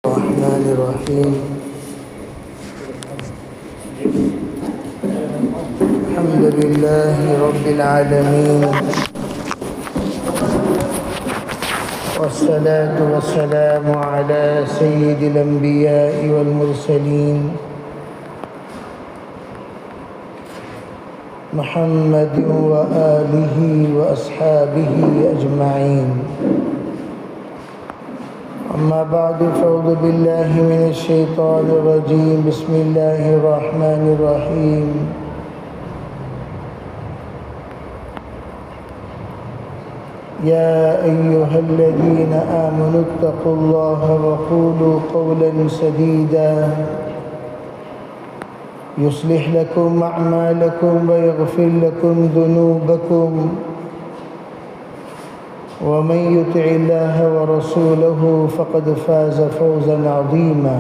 الرحمن الرحيم. الحمد لله رب العالمين، والصلاة والسلام على سيد الأنبياء والمرسلين محمد وآله وأصحابه أجمعين. أما بعد، فأعوذ بالله من الشيطان الرجيم. بسم الله الرحمن الرحيم. يا أيها الذين آمنوا اتقوا الله وقولوا قولا سديدا يصلح لكم أعمالكم ويغفر لكم ذنوبكم، ومن يطع الله ورسوله فقد فاز فوزا عظيما.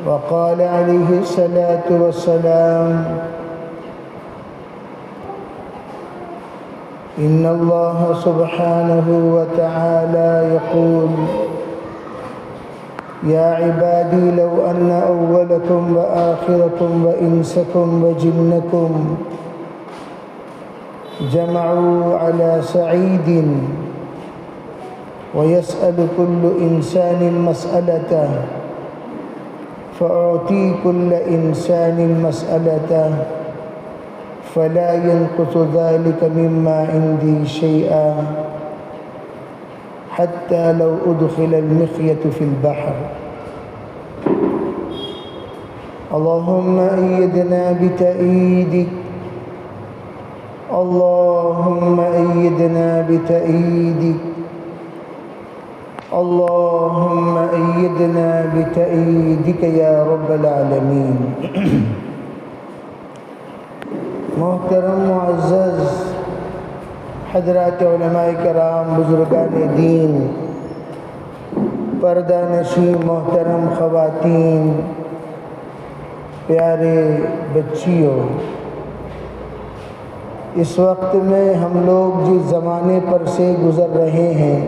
وقال عليه الصلاة والسلام: إن الله سبحانه وتعالى يقول: يا عبادي لو أن أولكم وآخركم وإنسكم وجنكم جمعوا على سعيد ويسأل كل إنسان مسألته فأعطي كل إنسان مسألته فلا ينقص ذلك مما عندي شيئا حتى لو أدخل المخيط في البحر. اللهم أيدنا بتأييدك، اللهم أيدنا بتأييدك، اللهم أيدنا بتأييدك يا رب العالمين. محترم معزز حضرات علماء کرام، بزرگان دین، پردہ نشین محترم خواتین، پیارے بچیوں، اس وقت میں ہم لوگ جس زمانے پر سے گزر رہے ہیں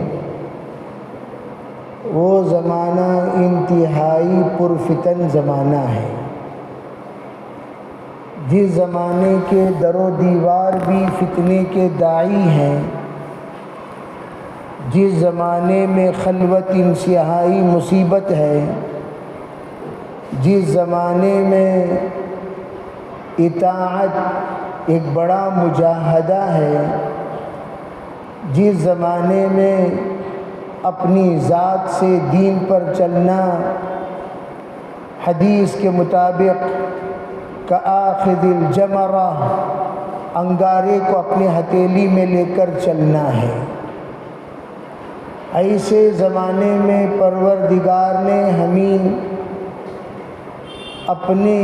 وہ زمانہ انتہائی پرفتن زمانہ ہے. جس زمانے کے در و دیوار بھی فتنے کے داعی ہیں، جس زمانے میں خلوت انتہائی مصیبت ہے، جس زمانے میں اطاعت ایک بڑا مجاہدہ ہے، جس زمانے میں اپنی ذات سے دین پر چلنا حدیث کے مطابق کآخذ الجمرہ، انگارے کو اپنے ہتھیلی میں لے کر چلنا ہے، ایسے زمانے میں پروردگار نے ہمیں اپنی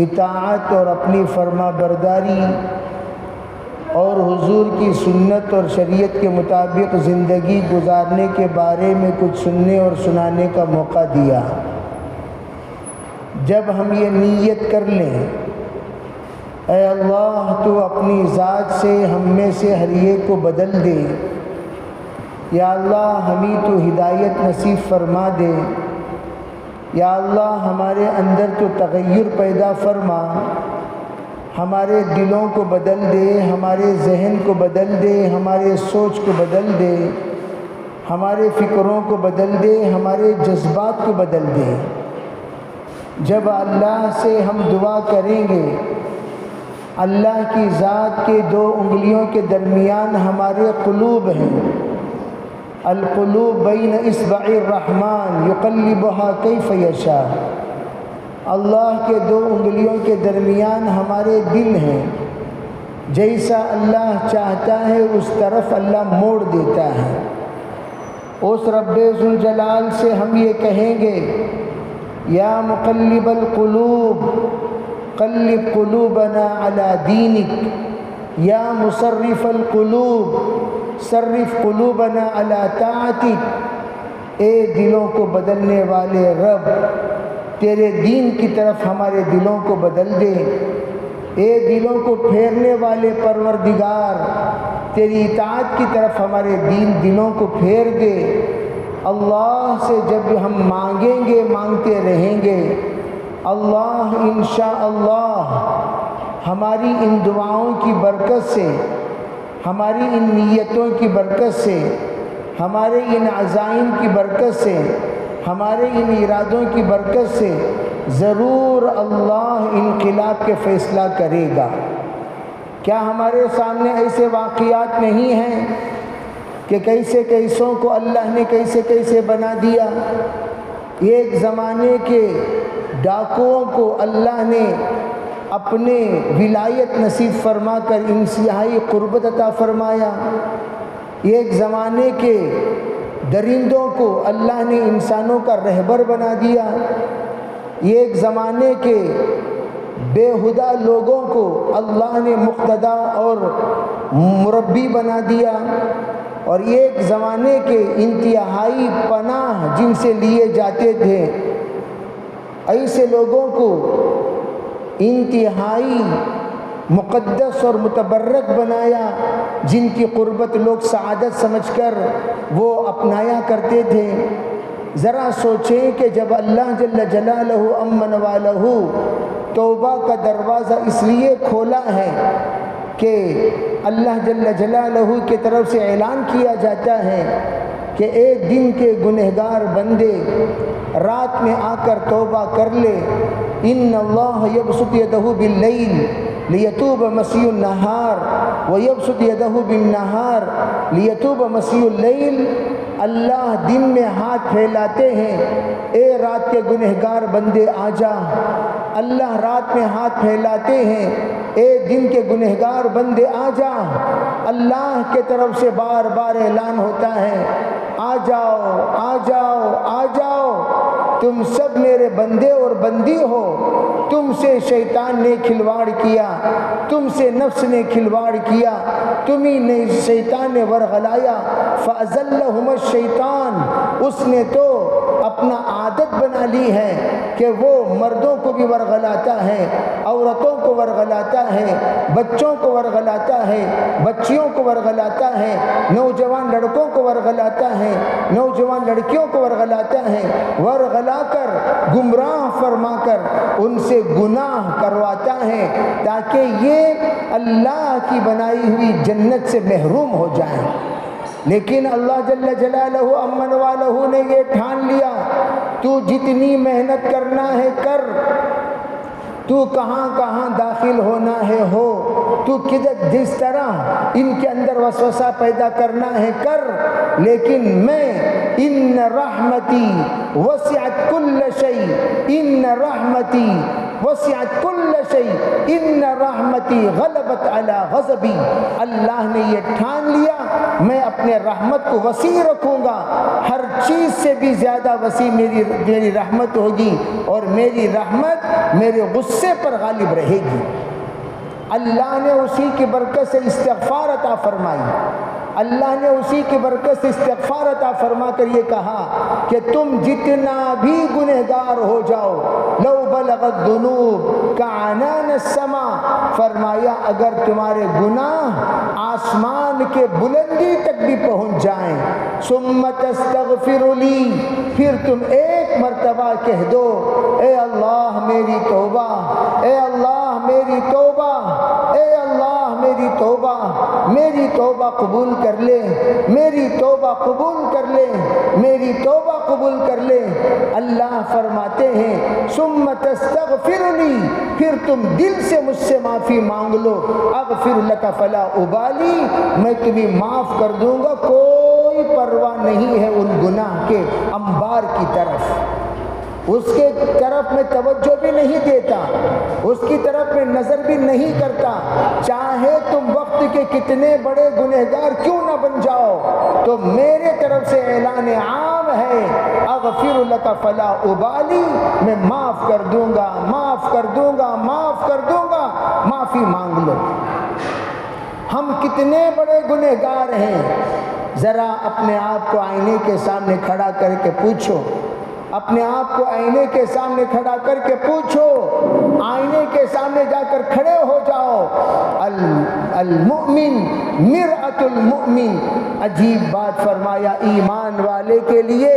اطاعت اور اپنی فرما برداری اور حضور کی سنت اور شریعت کے مطابق زندگی گزارنے کے بارے میں کچھ سننے اور سنانے کا موقع دیا. جب ہم یہ نیت کر لیں: اے اللہ تو اپنی ذات سے ہم میں سے ہر ایک کو بدل دے، یا اللہ ہمیں تو ہدایت نصیب فرما دے، یا اللہ ہمارے اندر تو تغیر پیدا فرما، ہمارے دلوں کو بدل دے، ہمارے ذہن کو بدل دے، ہمارے سوچ کو بدل دے، ہمارے فکروں کو بدل دے، ہمارے جذبات کو بدل دے. جب اللہ سے ہم دعا کریں گے، اللہ کی ذات کے دو انگلیوں کے درمیان ہمارے قلوب ہیں. القلوب بین اصبع الرحمن یقلبها کیف یشاء. اللہ کے دو انگلیوں کے درمیان ہمارے دل ہیں، جیسا اللہ چاہتا ہے اس طرف اللہ موڑ دیتا ہے. اس رب ذوالجلال سے ہم یہ کہیں گے: یا مقلب القلوب قلب قلوبنا علی دینک، یا مصرف القلوب صرف قلوبنا علی طاعتک. اے دلوں کو بدلنے والے رب، تیرے دین کی طرف ہمارے دلوں کو بدل دے. اے دلوں کو پھیرنے والے پروردگار، تیری اطاعت کی طرف ہمارے دلوں کو پھیر دے۔ اللہ سے جب ہم مانگیں گے مانگتے رہیں گے، اللہ انشاءاللہ ہماری ان دعاؤں کی برکت سے، ہماری ان نیتوں کی برکت سے، ہمارے ان عزائم کی برکت سے، ہمارے ان ارادوں کی برکت سے ضرور اللہ انقلاب کے فیصلہ کرے گا۔ کیا ہمارے سامنے ایسے واقعات نہیں ہیں کہ کیسے کیسوں کو اللہ نے کیسے کیسے بنا دیا؟ ایک زمانے کے ڈاکوؤں کو اللہ نے اپنے ولایت نصیب فرما کر انتہائی قربت عطا فرمایا۔ ایک زمانے کے درندوں کو اللہ نے انسانوں کا رہبر بنا دیا۔ ایک زمانے کے بے ہدہ لوگوں کو اللہ نے مقتدا اور مربی بنا دیا، اور ایک زمانے کے انتہائی پناہ جن سے لیے جاتے تھے، ایسے لوگوں کو انتہائی مقدس اور متبرک بنایا، جن کی قربت لوگ سعادت سمجھ کر وہ اپنایا کرتے تھے۔ ذرا سوچیں کہ جب اللہ جل جلالہ امن والہ توبہ کا دروازہ اس لیے کھولا ہے کہ اللہ جل جلالہ کی طرف سے اعلان کیا جاتا ہے کہ ایک دن کے گنہگار بندے رات میں آ کر توبہ کر لے، ان اللہ یبسط یدہ باللیل لیتوب مسیح النہار ویبسط یدہ بالنہار لیتوب مسیح اللیل۔ اللہ دن میں ہاتھ پھیلاتے ہیں، اے رات کے گنہگار بندے آ جا۔ اللہ رات میں ہاتھ پھیلاتے ہیں، اے دن کے گنہگار بندے آ جا۔ اللہ کے طرف سے بار بار اعلان ہوتا ہے، آ جاؤ آ جاؤ آ جاؤ، تم سب میرے بندے اور بندی ہو۔ تم سے شیطان نے کھلواڑ کیا، تم سے نفس نے کھلواڑ کیا، تمہیں نے شیطان نے ورغلایا، فَأَزَلَّهُمَ الشَّيْطَانُ، اس نے تو اپنا عادت بنا لی ہے کہ وہ مردوں کو بھی ورغلاتا ہے، عورتوں کو ورغلاتا ہے، بچوں کو ورغلاتا ہے، بچیوں کو ورغلاتا ہے، نوجوان لڑکوں کو ورغلاتا ہے، نوجوان لڑکیوں کو ورغلاتا ہے، ورغلا کر گمراہ فرما کر ان سے گناہ کرواتا ہے تاکہ یہ اللہ کی بنائی ہوئی جنت سے محروم ہو جائیں۔ لیکن اللہ جل جلالہ امن والہ نے یہ ٹھان لیا، تو جتنی محنت کرنا ہے کر، تو کہاں کہاں داخل ہونا ہے ہو، تو جس طرح ان کے اندر وسوسہ پیدا کرنا ہے کر، لیکن میں ان رحمتی وسعت کل شیء، ان رحمتی وسعت کل شیء، ان رحمتی غلبت علی غضبی۔ اللہ نے یہ ٹھان لیا میں اپنے رحمت کو وسیع رکھوں گا، ہر چیز سے بھی زیادہ وسیع میری رحمت ہوگی، اور میری رحمت میرے غصے پر غالب رہے گی۔ اللہ نے اسی کی برکت سے استغفار عطا فرمائی، اللہ نے اسی کی برکت سے استغفار عطا فرما کر یہ کہا کہ تم جتنا بھی گنہگار ہو جاؤ، لو بلغت ذنوب کعنان السماء، فرمایا اگر تمہارے گناہ آسمان کے بلندی تک بھی پہنچ جائیں، ثم تستغفر لی، پھر تم ایک مرتبہ کہہ دو، اے اللہ میری توبہ، اے اللہ میری توبہ، اے اللہ میری توبہ، میری توبہ قبول کر لے، میری توبہ قبول کر لے، میری توبہ قبول کر لے۔ اللہ فرماتے ہیں ثم تستغفرنی، پھر تم دل سے مجھ سے معافی مانگ لو، اغفر لک فلا ابالی، میں تمہیں معاف کر دوں گا، کوئی پرواہ نہیں ہے ان گناہ کے انبار کی طرف، اس کے طرف میں توجہ بھی نہیں دیتا، اس کی طرف میں نظر بھی نہیں کرتا، چاہے تم وقت کے کتنے بڑے گنہگار کیوں نہ بن جاؤ، تو میرے طرف سے اعلان عام ہے، اغفر لک فلا ابالی، میں معاف کر دوں گا، معاف کر دوں گا، معاف کر دوں گا، معافی مانگ لو۔ ہم کتنے بڑے گنہگار ہیں، ذرا اپنے آپ کو آئینے کے سامنے کھڑا کر کے پوچھو، اپنے آپ کو آئینے کے سامنے کھڑا کر کے پوچھو، آئینے کے سامنے جا کر کھڑے ہو جاؤ۔ المؤمن مرآۃ المؤمن، عجیب بات فرمایا، ایمان والے کے لیے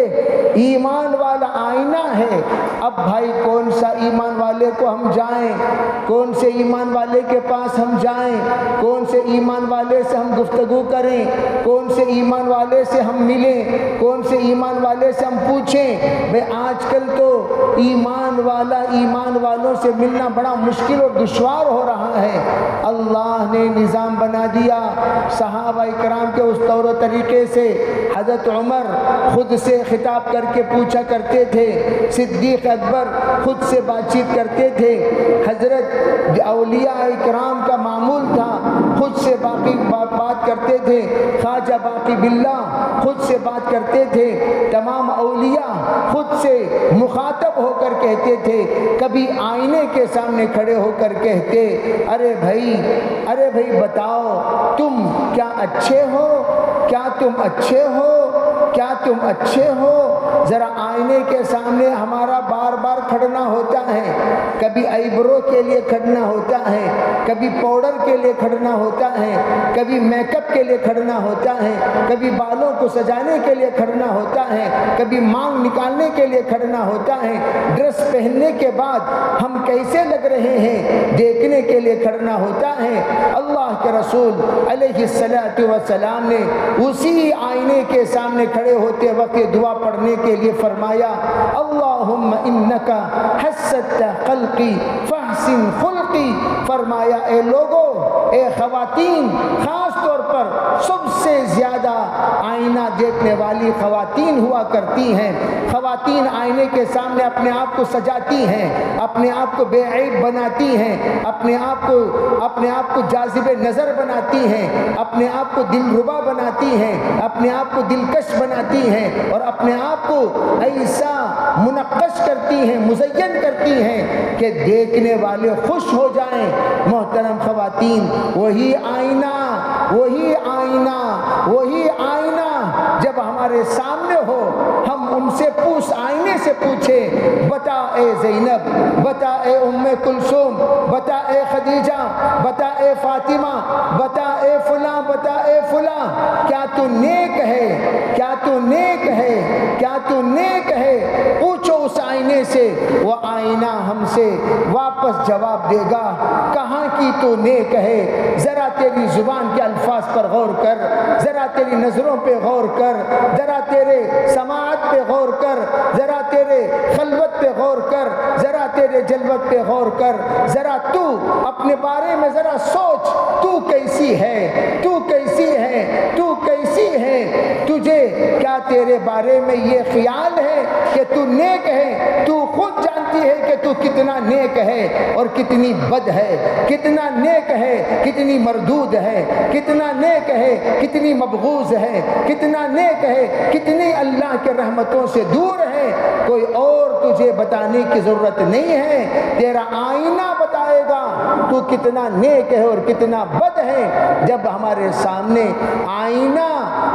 ایمان والا آئینہ ہے۔ اب بھائی کون سا ایمان والے کو ہم جائیں، کون سے ایمان والے کے پاس ہم جائیں، کون سے ایمان والے سے ہم گفتگو کریں، کون سے ایمان والے سے ہم ملیں، کون سے ایمان والے سے ہم پوچھیں؟ بھئی آج کل تو ایمان والوں سے ملنا بڑا مشکل اور دشوار ہو رہا ہے۔ اللہ نے نظام بنا دیا، صحابہ کرام کے اس طور و طریقے سے حضرت عمر خود سے خطاب کر کے پوچھا کرتے تھے، صدیق اکبر خود سے بات چیت کرتے تھے، حضرت اولیاء کرام کا معمول تھا خود سے بات کرتے تھے، خواجہ باقی باللہ خود سے بات کرتے تھے، تمام اولیاء خود سے مخاطب ہو کر کہتے تھے، کبھی آئینے کے سامنے کھڑے ہو کر کہتے، ارے بھائی بتاؤ تم کیا اچھے ہو، کیا تم اچھے ہو، کیا تم اچھے ہو؟ ذرا آئینے کے سامنے ہمارا بار بار کھڑنا ہوتا ہے، کبھی آئیبرو کے لیے کھڑنا ہوتا ہے، کبھی پاؤڈر کے لیے کھڑنا ہوتا ہے، کبھی میک اپ کے لیے کھڑنا ہوتا ہے، کبھی بالوں کو سجانے کے لیے کھڑنا ہوتا ہے، کبھی مانگ نکالنے کے لیے کھڑنا ہوتا ہے، ڈریس پہننے کے بعد ہم کیسے لگ رہے ہیں دیکھنے کے لیے کھڑنا ہوتا ہے۔ اللہ کے رسول علیہ السلام نے اسی آئینے کے سامنے کھڑے ہوتے وقت دعا پڑھنے کے لیے فرمایا، اللہم انکا حسنت خلقی فاحسن خلقی، فرمایا اے لوگو، اے خواتین، خاص طور پر سب سے زیادہ آئینہ دیکھنے والی خواتین ہوا کرتی ہیں۔ خواتین آئینے کے سامنے اپنے آپ کو سجاتی ہیں، اپنے آپ کو بے عیب بناتی ہیں، اپنے آپ کو جاذب نظر بناتی ہیں، اپنے آپ کو دلربا بناتی ہیں، اپنے آپ کو دلکش بناتی ہیں، اور اپنے آپ کو ایسا منقش کرتی ہیں، مزین کرتی ہیں کہ دیکھنے والے خوش ہو جائیں۔ محترم خواتین، وہی آئینہ جب ہمارے سامنے ہو، ہم ان سے آئینے سے پوچھیں، بتا اے زینب، بتا اے ام کلثوم، بتا اے خدیجہ، بتا اے فاطمہ، بتا اے فلاں، بتا اے فلاں، کیا تو نیک ہے، کیا تو نیک ہے، کیا تو نیک ہے؟ پوچھو اس آئینے سے، وہ آئینہ ہم سے واپس جواب دے گا، کہاں کی تو نیک ہے؟ ذرا تیری زبان کے الفاظ پر غور کر، ذرا تیری نظروں پہ غور کر، ذرا تیرے سماعت پہ غور کر، ذرا تیرے خلوت پہ غور کر، ذرا تیرے جلوت پہ غور کر، ذرا تو اپنے بارے میں ذرا سوچ، تو کیسی ہے، تو کیسی ہے، تو کیسی ہے؟ تجھے کیا تیرے بارے میں یہ خیال ہے کہ تو نیک ہے؟ تو خود جانتی ہے کہ تو کتنا نیک ہے اور کتنی بد ہے، کتنا نیک ہے کتنی مردود ہے، کتنا نیک ہے کتنی مبغوض ہے، کتنا نیک ہے کتنی اللہ کے رحمتوں سے دور ہے۔ کوئی اور تجھے بتانے کی ضرورت نہیں ہے، تیرا آئینہ بتائے گا تو کتنا نیک ہے اور کتنا بد ہے۔ جب ہمارے سامنے آئینہ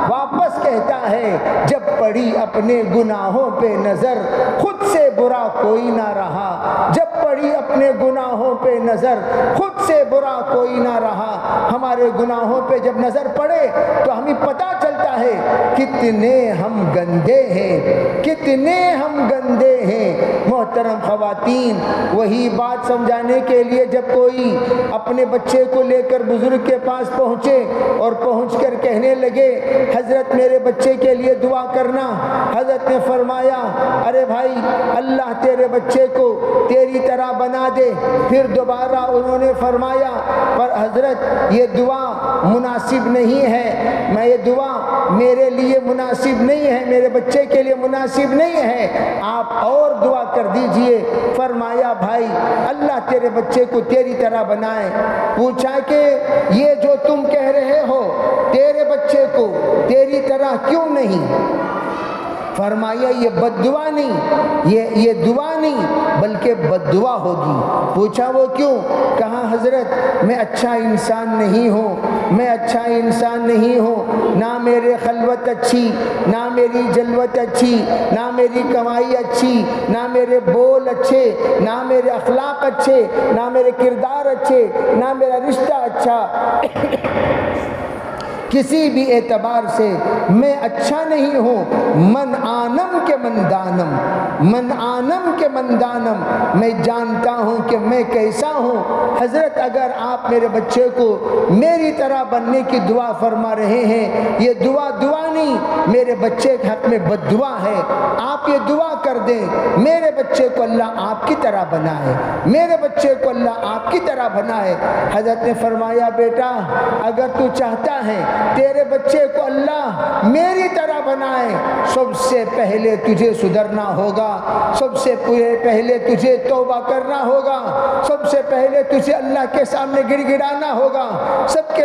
واپس کہتا ہے، جب پڑی اپنے گناہوں پہ نظر خود سے برا کوئی نہ رہا، جب پڑی اپنے گناہوں پہ نظر خود سے برا کوئی نہ رہا۔ ہمارے گناہوں پہ جب نظر پڑے تو ہمیں پتہ چلتا ہے کتنے ہم گندے ہیں، کتنے ہم گندے ہیں۔ محترم خواتین، وہی بات سمجھانے کے لیے جب کوئی اپنے بچے کو لے کر بزرگ کے پاس پہنچے اور پہنچ کر کہنے لگے، حضرت میرے بچے کے لیے دعا کرنا، حضرت نے فرمایا، ارے بھائی اللہ تیرے بچے کو تیری طرح بنا دے۔ پھر دوبارہ انہوں نے فرمایا، پر حضرت یہ دعا مناسب نہیں ہے، میں یہ دعا میرے لیے مناسب نہیں ہے، میرے بچے کے لیے مناسب نہیں ہے، آپ اور دعا کر دیجئے۔ فرمایا، بھائی اللہ تیرے بچے کو تیری طرح بنائے۔ پوچھا کہ یہ جو تم کہہ رہے ہو تیرے بچے کو تیری طرح کیوں نہیں؟ فرمایا یہ بد دعا نہیں، یہ دعا نہیں بلکہ بد دعا ہوگی۔ پوچھا وہ کیوں؟ کہا حضرت میں اچھا انسان نہیں ہوں، میں اچھا انسان نہیں ہوں، نہ میرے خلوت اچھی، نہ میری جلوت اچھی، نہ میری کمائی اچھی، نہ میرے بول اچھے، نہ میرے اخلاق اچھے، نہ میرے کردار اچھے، نہ میرا رشتہ اچھا، کسی بھی اعتبار سے میں اچھا نہیں ہوں۔ من آنم کے من دانم، من آنم کے من دانم، میں جانتا ہوں کہ میں کیسا ہوں۔ حضرت اگر آپ میرے بچے کو میری طرح بننے کی دعا فرما رہے ہیں، یہ دعا نہیں، میرے بچے کے حق میں بد دعا ہے۔ آپ یہ دعا کر دیں میرے بچے کو اللہ آپ کی طرح بنائے، میرے بچے کو اللہ آپ کی طرح بنائے۔ حضرت نے فرمایا بیٹا اگر تو چاہتا ہے تیرے بچے کو اللہ میری طرح بنائے، سب سے پہلے تجھے سدھرنا ہوگا، سب سے پہلے تجھے توبہ کرنا ہوگا، سب سے پہلے تجھے اللہ کے سامنے گڑ گڑانا ہوگا، سب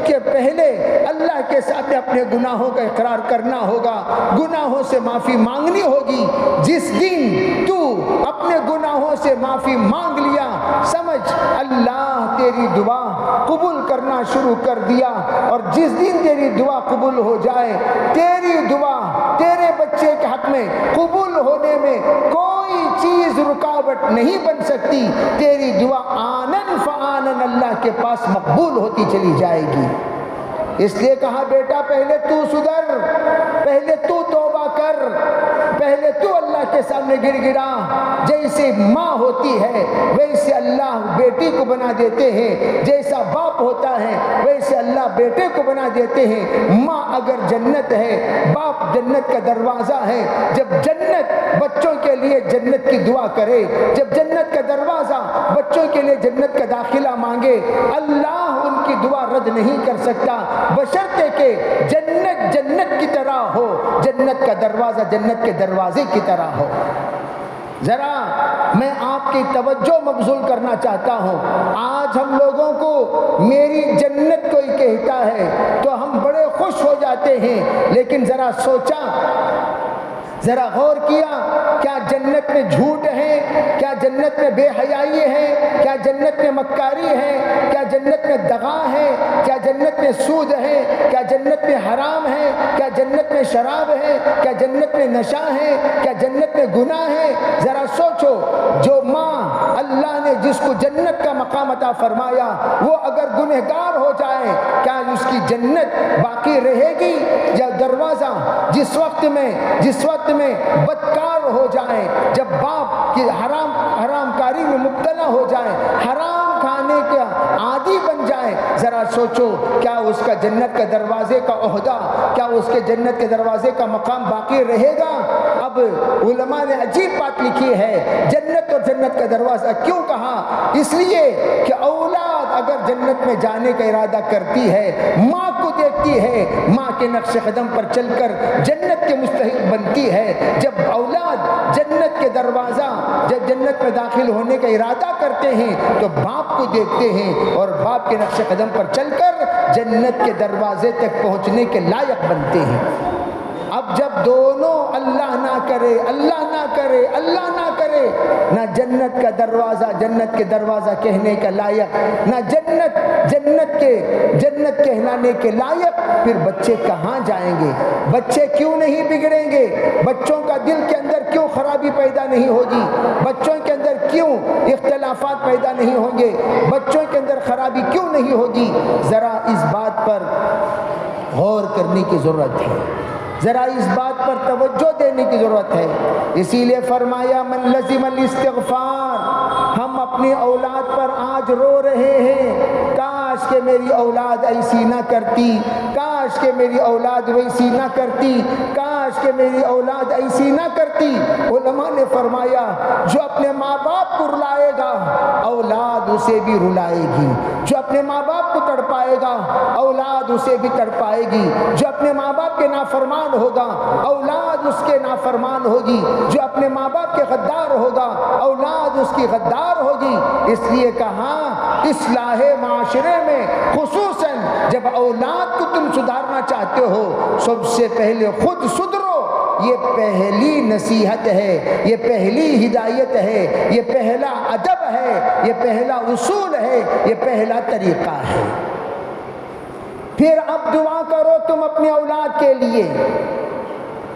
کے پہلے اللہ کے سامنے اپنے گناہوں کا اقرار کرنا ہوگا، گناہوں سے معافی مانگنی ہوگی۔ جس دن تو اپنے گناہوں سے معافی مانگ لیا، سمجھ اللہ تیری دعا قبول کرنا شروع کر دیا، اور جس دن تیری دعا قبول ہو جائے، تیری دعا تیرے بچے کے حق میں قبول ہونے میں کوئی چیز رکاوٹ نہیں بن سکتی، تیری دعا آنن فآنن اللہ کے پاس مقبول ہوتی چلی جائے گی۔ اس لیے کہا بیٹا پہلے تو سدھر، پہلے تو توبہ کر، پہلے تو اللہ کے سامنے گڑ گڑا۔ جیسے ماں ہوتی ہے ویسے اللہ بیٹی کو بنا دیتے ہیں، جیسا باپ ہوتا ہے ویسے اللہ بیٹے کو بنا دیتے ہیں۔ ماں اگر جنت ہے، باپ جنت کا دروازہ ہے۔ جب جنت بچوں کے لیے جنت کی دعا کرے، جب جنت کا دروازہ بچوں کے لیے جنت کا داخلہ مانگے، اللہ ان کی دعا رد نہیں کر سکتا، بشرطے کہ جنت کی طرح ہو، جنت کا دروازہ جنت کے دروازے کی طرح ہو۔ ذرا میں آپ کی توجہ مبذول کرنا چاہتا ہوں۔ آج ہم لوگوں کو میری جنت کوئی کہتا ہے تو ہم بڑے خوش ہو جاتے ہیں، لیکن ذرا سوچا، ذرا غور کیا، کیا جنت میں جھوٹ ہے؟ کیا جنت میں بے حیائی ہے؟ کیا جنت میں مکاری ہے؟ کیا جنت میں دغا ہے؟ کیا جنت میں سود ہے؟ کیا جنت میں حرام ہے؟ کیا جنت میں شراب ہے؟ کیا جنت میں نشہ ہے؟ کیا جنت میں گناہ ہے؟ ذرا سوچو، جو ماں اللہ نے جس کو جنت کا مقام عطا فرمایا وہ اگر گنہگار ہو جائے، کیا اس کی جنت باقی رہے گی؟ یا دروازہ جس وقت میں بدکار ہو جائے، جب باپ کی حرام کاری میں مبتلا ہو جائے، حرام کھانے کا عادی بن جائے، ذرا سوچو کیا اس کا جنت کے دروازے کا عہدہ، کیا اس کے جنت کے دروازے کا مقام باقی رہے گا؟ اب علماء نے عجیب بات لکھی ہے، جنت اور جنت کا دروازہ کیوں کہا؟ اس لیے کہ اولاد اگر جنت میں جانے کا ارادہ کرتی ہے، ماں کو دیکھتی ہے، ماں کے نقش قدم پر چل کر جنت کے مستحق بنتی ہے۔ جب اولاد جنت کے دروازہ، جب جنت میں داخل ہونے کا ارادہ کرتے ہیں تو باپ کو دیکھتے ہیں اور باپ کے نقش قدم پر چل کر جنت کے دروازے تک پہنچنے کے لائق بنتے ہیں۔ اب جب دونوں اللہ نہ کرے، اللہ نہ کرے، اللہ نہ کرے، نہ جنت کا دروازہ کہنے کا لائق، نہ جنت کہلانے کے لائق، پھر بچے کہاں جائیں گے؟ بچے کیوں نہیں بگڑیں گے؟ بچوں کا دل کے اندر کیوں خرابی پیدا نہیں ہوگی؟ بچوں کے اندر کیوں اختلافات پیدا نہیں ہوں گے؟ بچوں کے اندر خرابی کیوں نہیں ہوگی؟ ذرا اس بات پر غور کرنے کی ضرورت ہے، ذرا اس بات پر توجہ دینے کی ضرورت ہے۔ اسی لیے فرمایا من لزم الاستغفار، ہم اپنی اولاد پر آج رو رہے ہیں، کاش کہ میری اولاد ایسی نہ کرتی، کاش کہ میری اولاد ویسی نہ کرتی، کاش کہ میری اولاد ایسی نہ کرتی۔ علماء نے فرمایا جو اپنے ماں باپ کو رلائے گا اولاد اسے بھی رلائے گی، جو اپنے ماں باپ کو تڑپائے گا اولاد اسے بھی تڑپائے گی، جو اپنے ماں باپ کے نافرمان ہوگا اولاد اس کے نافرمان ہوگی، جو اپنے ماں باپ کے غدار ہوگا اولاد اس کی غدار ہوگی۔ اس لیے کہا اصلاح معاشرے میں خصوصاً جب اولاد کو تم سدھارنا چاہتے ہو، سب سے پہلے خود سدھرو، یہ پہلی نصیحت ہے، یہ پہلی ہدایت ہے، یہ پہلا ادب ہے، یہ پہلا اصول ہے، یہ پہلا طریقہ ہے۔ پھر اب دعا کرو تم اپنے اولاد کے لیے،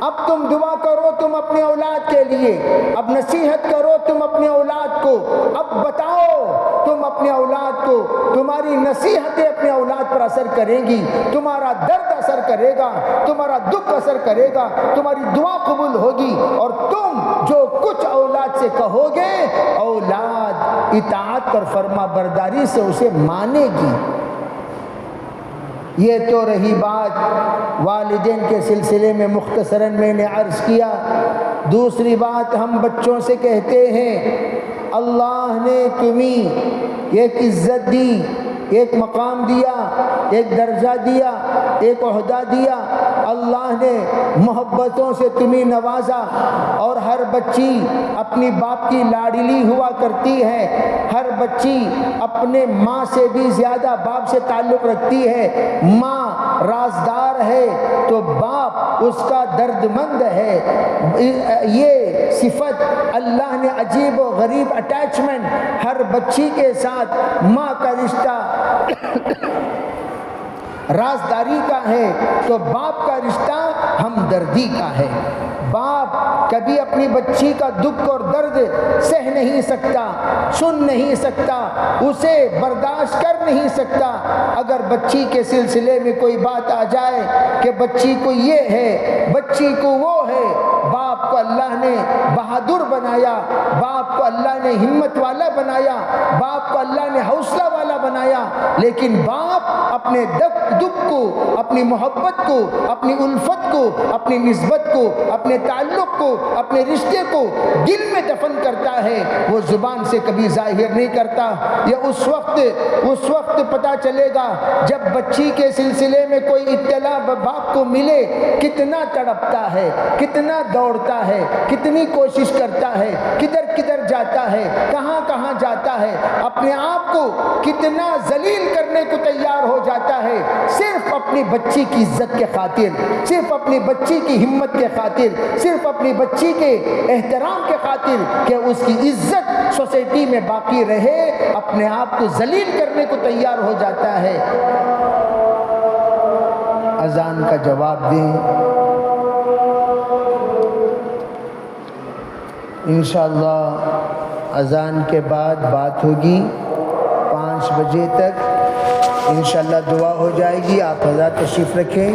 اب تم دعا کرو تم اپنے اولاد کے لیے، اب نصیحت کرو تم اپنے اولاد کو، اب بتاؤ تم اپنے اولاد کو، تمہاری نصیحتیں اپنے اولاد پر اثر کریں گی، تمہارا درد اثر کرے گا، تمہارا دکھ اثر کرے گا، تمہاری دعا قبول ہوگی، اور تم جو کچھ اولاد سے کہو گے اولاد اطاعت اور فرما برداری سے اسے مانے گی۔ یہ تو رہی بات والدین کے سلسلے میں مختصراً میں نے عرض کیا۔ دوسری بات ہم بچوں سے کہتے ہیں، اللہ نے تمہیں ایک عزت دی، ایک مقام دیا، ایک درجہ دیا، ایک عہدہ دیا، اللہ نے محبتوں سے تمہیں نوازا، اور ہر بچی اپنی باپ کی لاڈلی ہوا کرتی ہے، ہر بچی اپنے ماں سے بھی زیادہ باپ سے تعلق رکھتی ہے، ماں رازدار ہے تو باپ اس کا درد مند ہے۔ یہ صفت اللہ نے عجیب و غریب اٹیچمنٹ ہر بچی کے ساتھ، ماں کا رشتہ رازداری کا ہے تو باپ کا رشتہ ہمدردی کا ہے۔ باپ کبھی اپنی بچی کا دکھ اور درد سہ نہیں سکتا، سن نہیں سکتا، اسے برداشت کر نہیں سکتا۔ اگر بچی کے سلسلے میں کوئی بات آ جائے کہ بچی کو یہ ہے، بچی کو وہ ہے، باپ کو اللہ نے بہادر بنایا، باپ کو اللہ نے ہمت والا بنایا، باپ کو اللہ نے حوصلہ والا بنایا، لیکن باپ اپنے دکھ کو، اپنی محبت کو، اپنی الفت کو، اپنی نسبت کو، اپنے تعلق کو، اپنے رشتے کو دل میں دفن کرتا ہے، وہ زبان سے کبھی ظاہر نہیں کرتا۔ یہ اس وقت پتہ چلے گا جب بچی کے سلسلے میں کوئی اطلاع باپ کو ملے، کتنا تڑپتا ہے، کتنا دوڑتا ہے، کتنی کوشش کرتا ہے، کدھر کدھر جاتا ہے، کہاں کہاں جاتا ہے، اپنے آپ کو کتنا ذلیل کرنے کو تیار ہو جاتا ہے، صرف اپنی بچی کی عزت کے خاطر، صرف اپنی بچی کی ہمت کے خاطر، صرف اپنی بچی کے احترام کے خاطر کہ اس کی عزت سوسائٹی میں باقی رہے، اپنے آپ کو ذلیل کرنے کو تیار ہو جاتا ہے۔ اذان کا جواب دیں، انشاءاللہ اذان کے بعد بات ہوگی 5 بجے تک، انشاءاللہ دعا ہو جائے گی۔ آپ حضرات تشریف رکھیں۔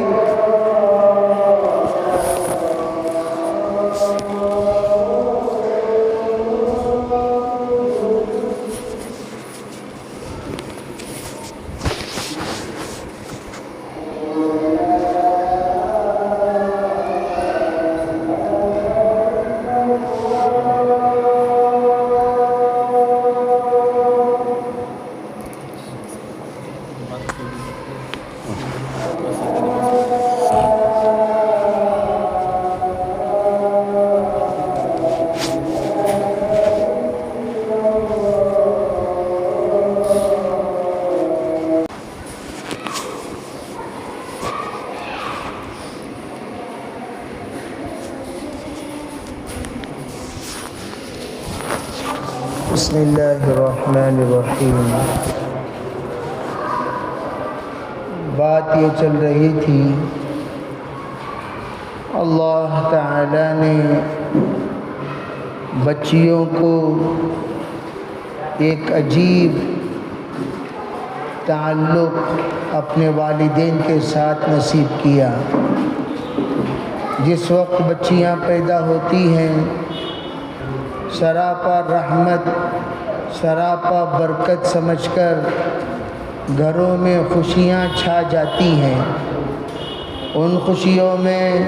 بسم اللہ الرحمن الرحیم۔ بات یہ چل رہی تھی، اللہ تعالی نے بچیوں کو ایک عجیب تعلق اپنے والدین کے ساتھ نصیب کیا۔ جس وقت بچیاں پیدا ہوتی ہیں، سراپا رحمت، سراپا برکت سمجھ کر گھروں میں خوشیاں چھا جاتی ہیں۔ ان خوشیوں میں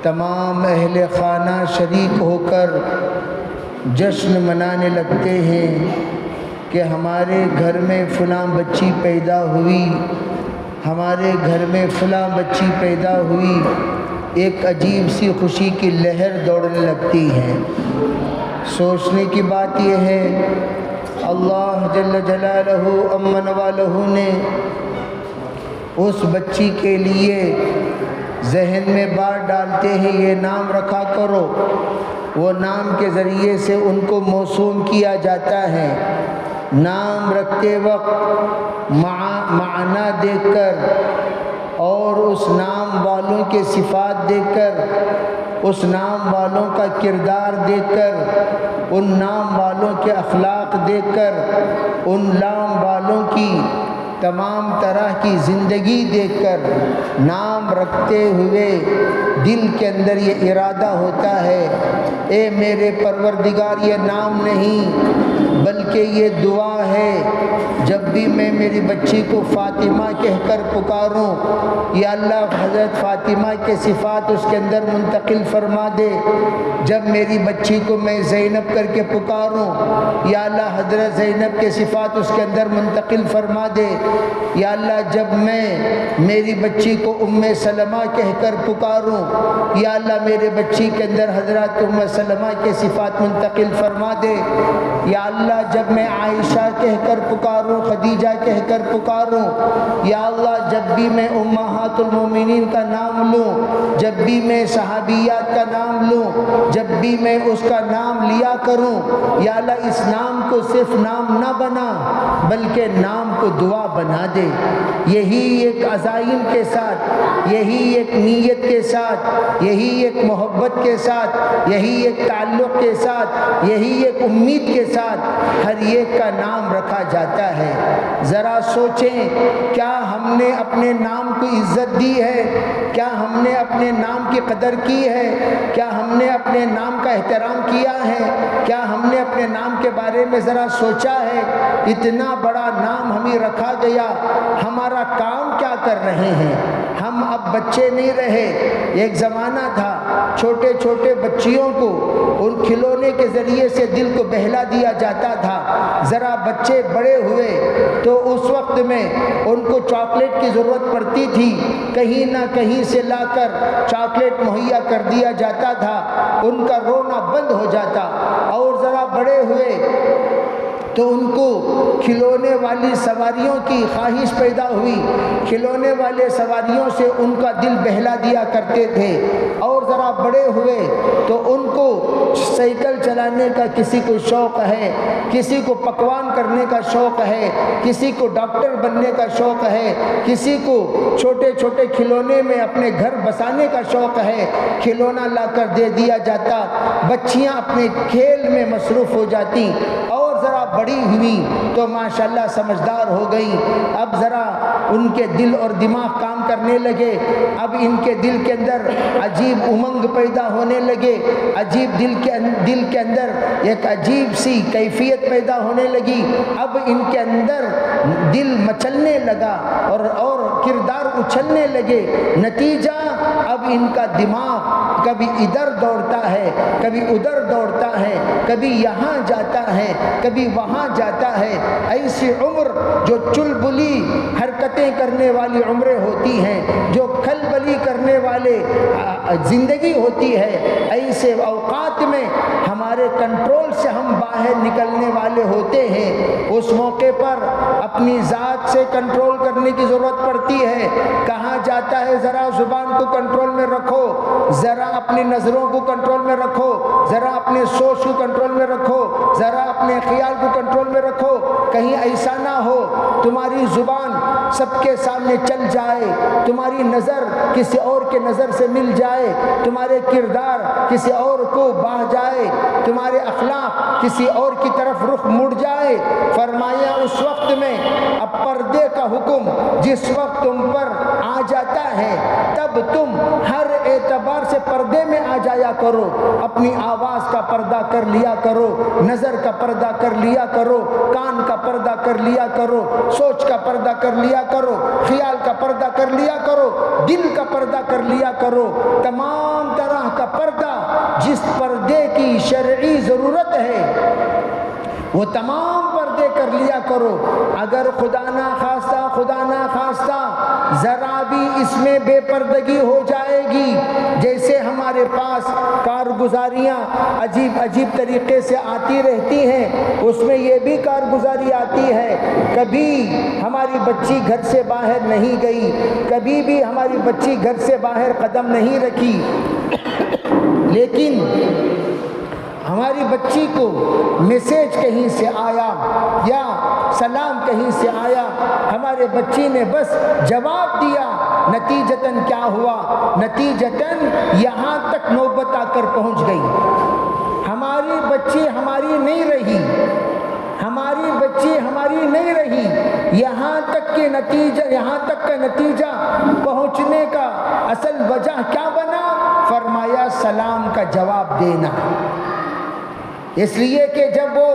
تمام اہل خانہ شریک ہو کر جشن منانے لگتے ہیں کہ ہمارے گھر میں فلاں بچی پیدا ہوئی، ہمارے گھر میں فلاں بچی پیدا ہوئی۔ ایک عجیب سی خوشی کی لہر دوڑنے لگتی ہے۔ سوچنے کی بات یہ ہے، اللہ جل جلالہ امن والہ نے اس بچی کے لیے ذہن میں بات ڈالتے ہیں یہ نام رکھا کرو، وہ نام کے ذریعے سے ان کو موسوم کیا جاتا ہے۔ نام رکھتے وقت معنی دیکھ کر اور اس نام والوں کے صفات دیکھ کر، اس نام والوں کا کردار دیکھ کر، ان نام والوں کے اخلاق دیکھ کر، ان نام والوں کی تمام طرح کی زندگی دیکھ کر نام رکھتے ہوئے دل کے اندر یہ ارادہ ہوتا ہے، اے میرے پروردگار یہ نام نہیں بلکہ یہ دعا ہے، جب بھی میں میری بچی کو فاطمہ کہہ کر پکاروں، یا اللہ حضرت فاطمہ کے صفات اس کے اندر منتقل فرما دے۔ جب میری بچی کو میں زینب کر کے پکاروں، یا اللہ حضرت زینب کے صفات اس کے اندر منتقل فرما دے۔ یا اللہ جب میں میری بچی کو ام سلمہ کہہ کر پکاروں، یا اللہ میرے بچی کے اندر حضرت ام سلمہ کے صفات منتقل فرما دے۔ یا اللہ جب میں عائشہ کہہ کر پکاروں، خدیجہ کہہ کر پکاروں، یا اللہ جب بھی میں امہات المومنین کا نام لوں، جب بھی میں صحابیات کا نام لوں، جب بھی میں اس کا نام لیا کروں، یا اللہ اس نام کو صرف نام نہ بنا بلکہ نام کو دعا بنا دے۔ یہی ایک عزائم کے ساتھ، یہی ایک نیت کے ساتھ، یہی ایک محبت کے ساتھ، یہی ایک تعلق کے ساتھ، یہی ایک امید کے ساتھ ہر ایک کا نام رکھا جاتا ہے۔ ذرا سوچیں، کیا ہم نے اپنے نام کو عزت دی ہے؟ کیا ہم نے اپنے نام کی قدر کی ہے؟ کیا ہم نے اپنے نام کا احترام کیا ہے؟ کیا ہم نے اپنے نام کے بارے میں ذرا سوچا ہے؟ اتنا بڑا نام ہمیں رکھا گیا، ہمارا کام کیا کر رہے ہیں؟ ہم اب بچے نہیں رہے۔ ایک زمانہ تھا چھوٹے چھوٹے بچیوں کو ان کھلونے کے ذریعے سے دل کو بہلا دیا جاتا تھا۔ ذرا بچے بڑے ہوئے تو اس وقت میں ان کو چاکلیٹ کی ضرورت پڑتی تھی، کہیں نہ کہیں سے لا کر چاکلیٹ مہیا کر دیا جاتا تھا، ان کا رونا بند ہو جاتا۔ اور ذرا بڑے ہوئے تو ان کو کھلونے والی سواریوں کی خواہش پیدا ہوئی، کھلونے والے سواریوں سے ان کا دل بہلا دیا کرتے تھے۔ اور ذرا بڑے ہوئے تو ان کو سائیکل چلانے کا کسی کو شوق ہے، کسی کو پکوان کرنے کا شوق ہے، کسی کو ڈاکٹر بننے کا شوق ہے، کسی کو چھوٹے چھوٹے کھلونے میں اپنے گھر بسانے کا شوق ہے، کھلونا لا کر دے دیا جاتا، بچیاں اپنے کھیل میں مصروف ہو جاتی۔ اور ذرا بڑی ہوئی تو ماشاءاللہ سمجھدار ہو گئی، اب ذرا ان کے دل اور دماغ کام کرنے لگے، اب ان کے دل کے اندر عجیب امنگ پیدا ہونے لگے، عجیب دل کے اندر ایک عجیب سی کیفیت پیدا ہونے لگی، اب ان کے اندر دل مچلنے لگا اور کردار اچھلنے لگے۔ نتیجہ اب ان کا دماغ کبھی ادھر دوڑتا ہے، کبھی ادھر دوڑتا ہے، کبھی یہاں جاتا ہے، کبھی وہاں جاتا ہے۔ ایسی عمر جو چلبلی حرکتیں کرنے والی عمریں ہوتی ہیں، جو کھلبلی کرنے والے زندگی ہوتی ہے، ایسے اوقات میں ہمارے کنٹرول سے ہم باہر نکلنے والے ہوتے ہیں۔ اس موقع پر اپنی ذات سے کنٹرول کرنے کی ضرورت پڑتی ہے۔ کہا جاتا ہے ذرا زبان کو کنٹرول میں رکھو، ذرا اپنی نظروں کو کنٹرول میں رکھو، ذرا اپنے سوچ کو کنٹرول میں رکھو، ذرا اپنے خیال کو کنٹرول میں رکھو، کہیں ایسا نہ ہو تمہاری زبان سب کے سامنے چل جائے، تمہاری نظر کسی اور کے نظر سے مل جائے، تمہارے کردار کسی اور کو باہ جائے، تمہارے اخلاق کسی اور کی طرف رخ مڑ جائے۔ فرمایا اس وقت میں اب پردے کا حکم جس وقت تم پر آ جاتا ہے، تب تم ہر اعتبار سے پردے میں آ جایا کرو، اپنی آواز کا پردہ کر لیا کرو، نظر کا پردہ کر لیا کرو، کان کا پردہ کر لیا کرو، سوچ کا پردہ کر لیا کرو، خیال کا پردہ کر لیا کرو، دل کا پردہ کر لیا کرو۔ تمام طرح کا پردہ جس پردے کی شرعی ضرورت ہے وہ تمام پردے کر لیا کرو۔ اگر خدا نہ خواستہ ذرا بھی اس میں بے پردگی ہو جائے گی، جیسے ہمارے ہمارے پاس کارگزاریاں عجیب عجیب طریقے سے آتی رہتی ہیں، اس میں یہ بھی کارگزاری آتی ہے، کبھی ہماری بچی گھر سے باہر نہیں گئی، کبھی بھی ہماری بچی گھر سے باہر قدم نہیں رکھی، لیکن ہماری بچی کو میسیج کہیں سے آیا یا سلام کہیں سے آیا، ہمارے بچی نے بس جواب دیا، نتیجتاً کیا ہوا؟ نتیجتاً یہاں تک نوبت آ کر پہنچ گئی۔ ہماری بچی ہماری نہیں رہی، ہماری بچی ہماری نہیں رہی، یہاں تک کا نتیجہ پہنچنے کا اصل وجہ کیا بنا؟ فرمایا سلام کا جواب دینا۔ اس لیے کہ جب وہ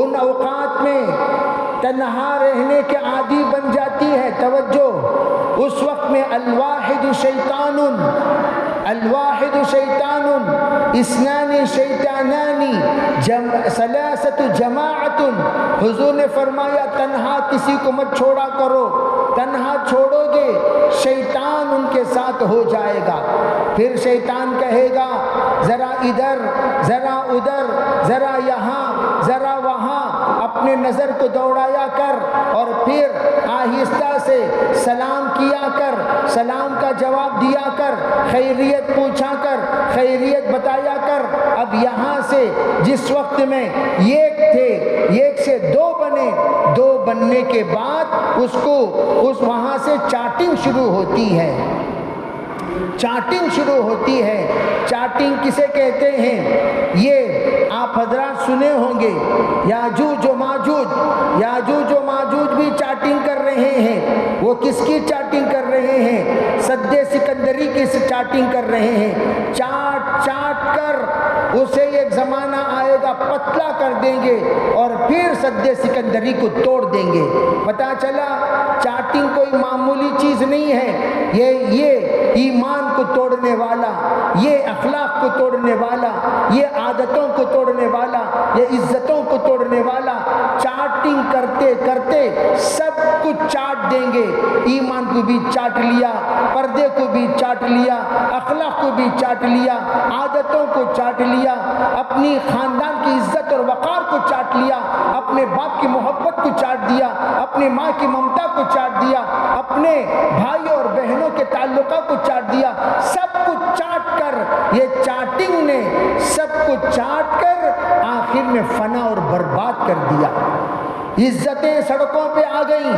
ان اوقات میں تنہا رہنے کے عادی بن جاتی ہے، توجہ، اس وقت میں الواحد شیطان اثنان شیطانان ثلاثۃ جماعت، حضور نے فرمایا تنہا کسی کو مت چھوڑا کرو، تنہا چھوڑو گے شیطان ان کے ساتھ ہو جائے گا، پھر شیطان کہے گا ذرا ادھر ذرا ادھر ذرا یہاں ذرا وہاں، اپنے نظر کو دوڑایا کر، اور پھر آہستہ سے سلام کیا کر، سلام کا جواب دیا کر، خیریت پوچھا کر، خیریت بتایا کر۔ اب یہاں سے جس وقت میں ایک تھے، ایک سے دو بنے، دو بننے کے بعد اس وہاں سے چاٹنگ شروع ہوتی ہے، چاٹنگ شروع ہوتی ہے۔ چاٹنگ کسے کہتے ہیں؟ یہ آپ حضرات سنے ہوں گے، یاجوج و ماجوج بھی چاٹنگ کر رہے ہیں۔ وہ کس کی چاٹنگ کر رہے ہیں؟ سد سکندری کی چاٹنگ کر رہے ہیں۔ چاٹ کر اسے ایک زمانہ آئے گا پتلا کر دیں گے اور پھر سد سکندری کو توڑ دیں گے۔ پتہ چلا چاٹنگ کوئی معمولی چیز نہیں ہے، یہ ایمان کو توڑنے والا، یہ اخلاق کو توڑنے والا، یہ عادتوں کو توڑنے والا، یہ عزتوں کو توڑنے والا۔ چاٹنگ کرتے کرتے سب کچھ چاٹ دیں گے، ایمان کو بھی چاٹ لیا، پردے کو بھی چاٹ لیا، اخلاق کو بھی چاٹ لیا، عادتوں کو چاٹ لیا، اپنی خاندان کی عزت اور وقار کو چاٹ لیا، اپنے باپ کی محبت کو چاٹ دیا، اپنی ماں کی ممتا کو چاٹ دیا، اپنے بھائی اور بہنوں کے تعلقات کو چاٹ دیا، سب کچھ چاٹ کر، یہ چاٹنگ نے سب کچھ چاٹ کر آخر میں فنا اور برباد کر دیا۔ عزتیں سڑکوں پہ آ گئیں،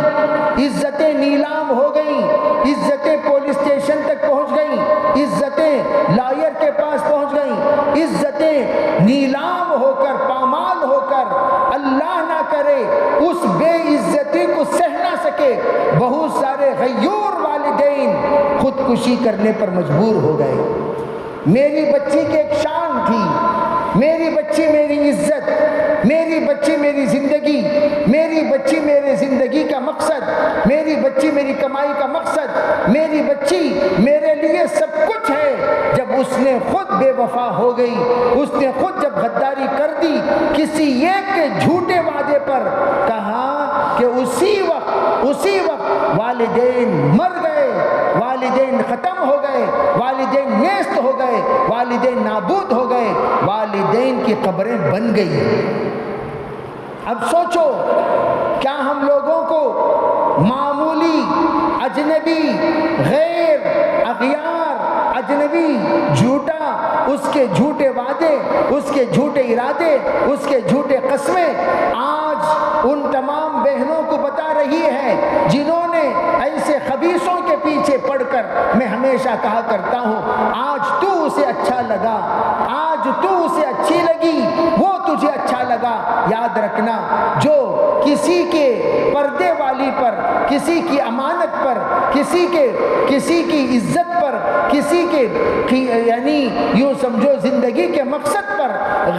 عزتیں نیلام ہو گئیں، عزتیں پولیس اسٹیشن تک پہنچ گئیں، عزتیں لائر کے پاس پہنچ گئیں، عزتیں نیلام ہو کر پامال ہو کر، اللہ نہ کرے اس بے عزتی کو سہ نہ سکے بہت سارے غیور والدین خودکشی کرنے پر مجبور ہو گئے۔ میری بچی کی ایک شان تھی، میری بچی میری عزت، میری بچی میری زندگی، میری بچی میرے زندگی کا مقصد، میری بچی میری کمائی کا مقصد، میری بچی میرے لیے سب کچھ ہے۔ جب اس نے خود بے وفا ہو گئی، اس نے خود جب غداری کر دی، کسی ایک کے جھوٹے وعدے پر، کہا کہ اسی وقت والدین مر گئے، والدین ختم ہو گئے، والدین نیست ہو گئے، والدین نابود ہو گئے، والدین کی قبریں بن گئی۔ اب سوچو، کیا ہم لوگوں کو معمولی اجنبی، غیر اغیار اجنبی جھوٹا، اس کے جھوٹے وعدے، اس کے جھوٹے ارادے، اس کے جھوٹے قسمیں آج ان تمام بہنوں کو بتا رہی ہے جنہوں نے ایسے خبیثوں کے پیچھے پڑ کر، میں ہمیشہ کہا کرتا ہوں، آج تو اسے اچھا لگا، آج تو اسے اچھی لگی، وہ تجھے اچھا لگا، یاد رکھنا جو کسی کے پردے والی پر، کسی کی امانت پر، کسی کی عزت پر، کسی کے یعنی یوں سمجھو زندگی کے مقصد پر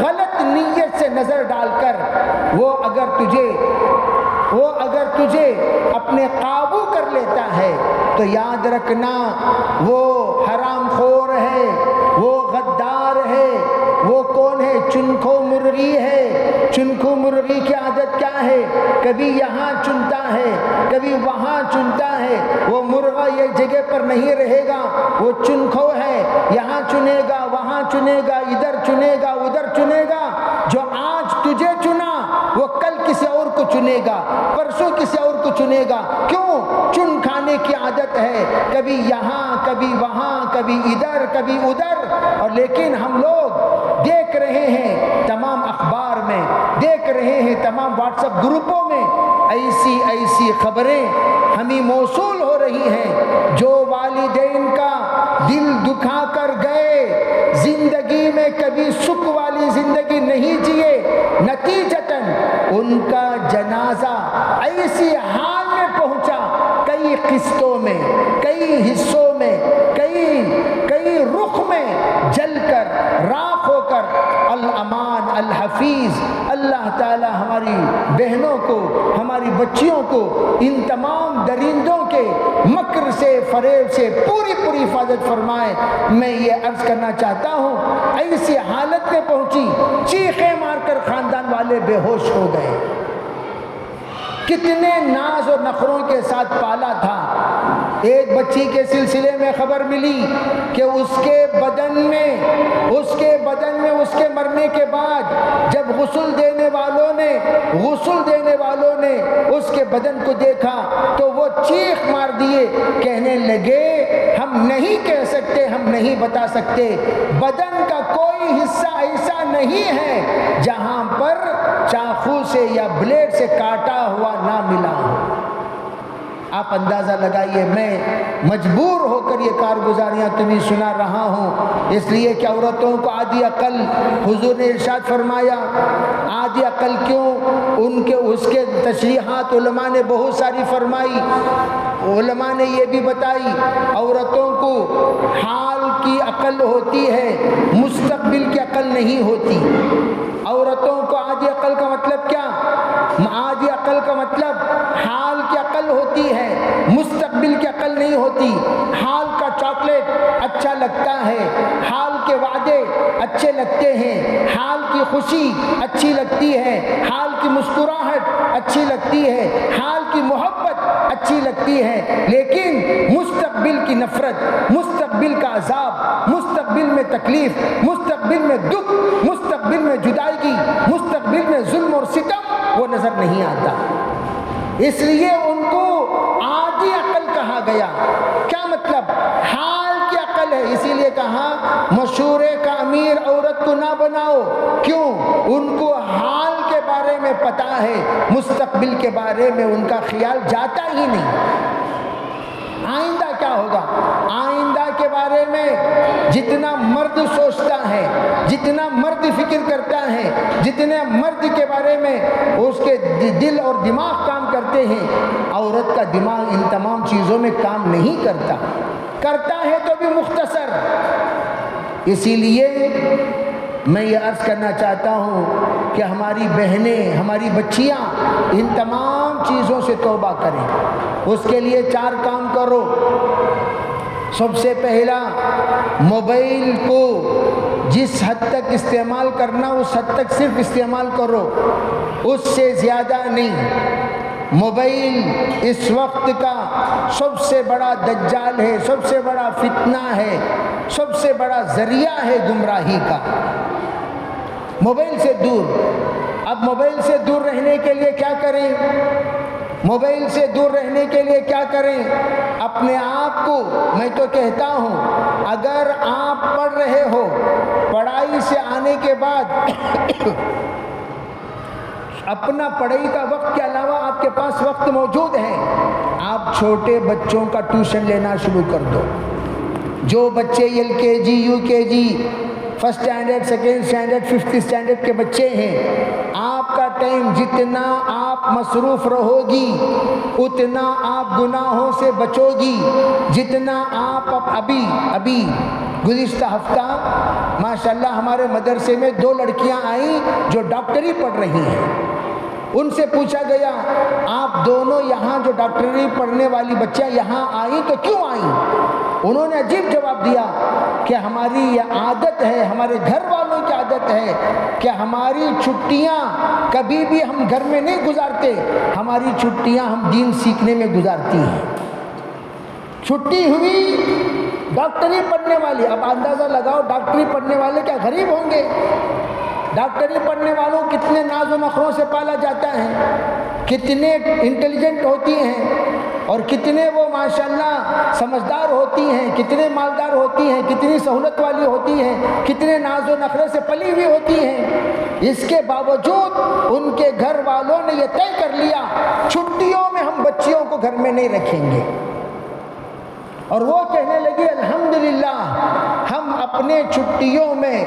غلط نیت سے نظر ڈال کر وہ اگر تجھے اپنے قابو کر لیتا ہے تو یاد رکھنا وہ حرام خور ہے، وہ غدار ہے، وہ کون ہے؟ چنکھو مرغی ہے، چنکھو مرغی مرغی کی عادت کیا ہے، کبھی یہاں چنتا ہے کبھی وہاں چنتا ہے۔ وہ مرغا ایک جگہ پر نہیں رہے گا، وہ چنکھو ہے، یہاں چنے گا وہاں چنے گا، ادھر چنے گا ادھر چنے گا۔ جو آج تجھے چنا وہ کل کسی اور کو چنے گا، پرسوں کسی اور کو چنے گا۔ کیوں؟ چن کھانے کی عادت ہے، کبھی یہاں کبھی وہاں، کبھی ادھر کبھی ادھر۔ اور لیکن ہم لوگ دیکھ رہے ہیں تمام اخبار میں، دیکھ رہے ہیں تمام واٹس ایپ گروپوں میں، ایسی خبریں ہمیں موصول ہو رہی ہیں۔ جو والدین کا دل دکھا کر گئے، زندگی میں کبھی سکھ والی زندگی نہیں جیے، نتیجتاً ان کا جنازہ ایسی حال میں پہنچا، کئی قسطوں میں، کئی حصوں میں، کئی رخ میں جل کر راکھ ہو کر۔ الامان الحفیظ اللہ تعالی ہماری بہنوں کو، ہماری بچیوں کو ان تمام درندوں کے مکر سے، فریب سے پوری حفاظت فرمائے۔ میں یہ عرض کرنا چاہتا ہوں، ایسی حالت میں پہنچی، چیخیں مار کر خاندان والے بے ہوش ہو گئے۔ کتنے ناز اور نخروں کے ساتھ پالا تھا۔ ایک بچی کے سلسلے میں خبر ملی کہ اس کے بدن میں اس کے مرنے کے بعد جب غسل دینے والوں نے اس کے بدن کو دیکھا تو وہ چیخ مار دیے، کہنے لگے ہم نہیں کہہ سکتے، ہم نہیں بتا سکتے، بدن کا کوئی حصہ ایسا نہیں ہے جہاں پر چاقو سے یا بلیڈ سے کاٹا ہوا نہ ملا ہو۔ آپ اندازہ لگائیے، میں مجبور ہو کر یہ کارگزاریاں تمہیں سنا رہا ہوں، اس لیے کہ عورتوں کو آدھی عقل، حضور نے ارشاد فرمایا آدھی عقل کیوں، اس کے تشریحات علماء نے بہت ساری فرمائی۔ علماء نے یہ بھی بتائی عورتوں کو حال کی عقل ہوتی ہے، مستقبل کی عقل نہیں ہوتی۔ عورتوں کو آدھی عقل کا مطلب کیا؟ آدھی عقل کا مطلب حال کی عقل ہوتی ہے، مستقبل کی عقل نہیں ہوتی۔ حال کا چاکلیٹ اچھا لگتا ہے، حال کے وعدے اچھے لگتے ہیں، حال کی خوشی اچھی لگتی ہے، حال کی مسکراہٹ اچھی لگتی ہے، حال کی محبت اچھی لگتی ہے، لیکن مستقبل کی نفرت، مستقبل کا عذاب، مستقبل میں تکلیف، مستقبل میں دکھ، مستقبل میں جدائی، مستقبل میں ظلم اور ستم وہ نظر نہیں آتا۔ اس لیے ان کو آدھی عقل کہا گیا۔ کیا مطلب؟ حال کی عقل ہے، اسی لیے کہا مشورے کا امیر عورت کو نہ بناؤ۔ کیوں؟ ان کو حال کے بارے میں پتا ہے، مستقبل کے بارے میں ان کا خیال جاتا ہی نہیں۔ آئندہ کیا ہوگا؟ آئندہ کے بارے میں جتنا مرد سوچتا ہے، جتنا مرد فکر کرتا ہے، جتنے مرد کے بارے میں اس کے دل اور دماغ کام کرتے ہیں، عورت کا دماغ ان تمام چیزوں میں کام نہیں کرتا ہے تو بھی مختصر۔ اسی لیے میں یہ عرض کرنا چاہتا ہوں کہ ہماری بہنیں، ہماری بچیاں ان تمام چیزوں سے توبہ کریں۔ اس کے لیے 4 کام کرو۔ سب سے پہلا، موبائل کو جس حد تک استعمال کرنا اس حد تک صرف استعمال کرو، اس سے زیادہ نہیں۔ موبائل اس وقت کا سب سے بڑا دجال ہے، سب سے بڑا فتنہ ہے، سب سے بڑا ذریعہ ہے گمراہی کا۔ موبائل سے دور۔ اب موبائل سے دور رہنے کے لیے کیا کریں؟ موبائل سے دور رہنے کے لیے کیا کریں؟ اپنے آپ کو، میں تو کہتا ہوں اگر آپ پڑھ رہے ہو، پڑھائی سے آنے کے بعد اپنا پڑھائی کا وقت کے علاوہ آپ کے پاس وقت موجود ہے، آپ چھوٹے بچوں کا ٹیوشن لینا شروع کر دو۔ جو بچے LKG UKG first standard, second standard, fifth standard کے بچے ہیں، آپ کا ٹائم جتنا آپ مصروف رہو گی اتنا آپ گناہوں سے بچو گی۔ جتنا آپ ابھی گزشتہ ہفتہ ماشاءاللہ ہمارے مدرسے میں 2 لڑکیاں آئیں جو ڈاکٹری پڑھ رہی ہیں۔ ان سے پوچھا گیا آپ دونوں یہاں جو ڈاکٹری پڑھنے والی بچیاں یہاں آئیں تو کیوں آئیں؟ انہوں نے عجیب جواب دیا کہ ہماری یہ عادت ہے، ہمارے گھر والوں کی عادت ہے کہ ہماری چھٹیاں کبھی بھی ہم گھر میں نہیں گزارتے، ہماری چھٹیاں ہم دین سیکھنے میں گزارتی ہیں۔ چھٹی ہوئی ڈاکٹری پڑھنے والی، اب اندازہ لگاؤ ڈاکٹری پڑھنے والے کیا غریب ہوں گے؟ ڈاکٹری پڑھنے والوں کتنے ناز و نخروں سے پالا جاتا ہے، کتنے انٹیلیجنٹ ہوتی ہیں اور کتنے وہ ماشاءاللہ سمجھدار ہوتی ہیں، کتنے مالدار ہوتی ہیں، کتنی سہولت والی ہوتی ہیں، کتنے ناز و نخرے سے پلی ہوئی ہوتی ہیں۔ اس کے باوجود ان کے گھر والوں نے یہ طے کر لیا چھٹیوں میں ہم بچیوں کو گھر میں نہیں رکھیں گے، اور وہ کہنے لگی الحمدللہ ہم اپنے چھٹیوں میں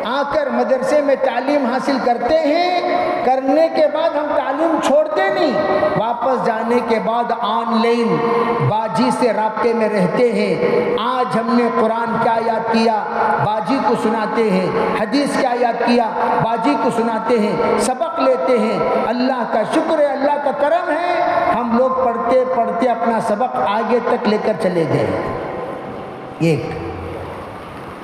آ کر مدرسے میں تعلیم حاصل کرتے ہیں، کرنے کے بعد ہم تعلیم چھوڑتے نہیں، واپس جانے کے بعد آن لائن باجی سے رابطے میں رہتے ہیں۔ آج ہم نے قرآن کیا یاد کیا باجی کو سناتے ہیں، حدیث کیا یاد کیا باجی کو سناتے ہیں، سبق لیتے ہیں۔ اللہ کا شکر ہے، اللہ کا کرم ہے، ہم لوگ پڑھتے پڑھتے اپنا سبق آگے تک لے کر چلے گئے۔ ایک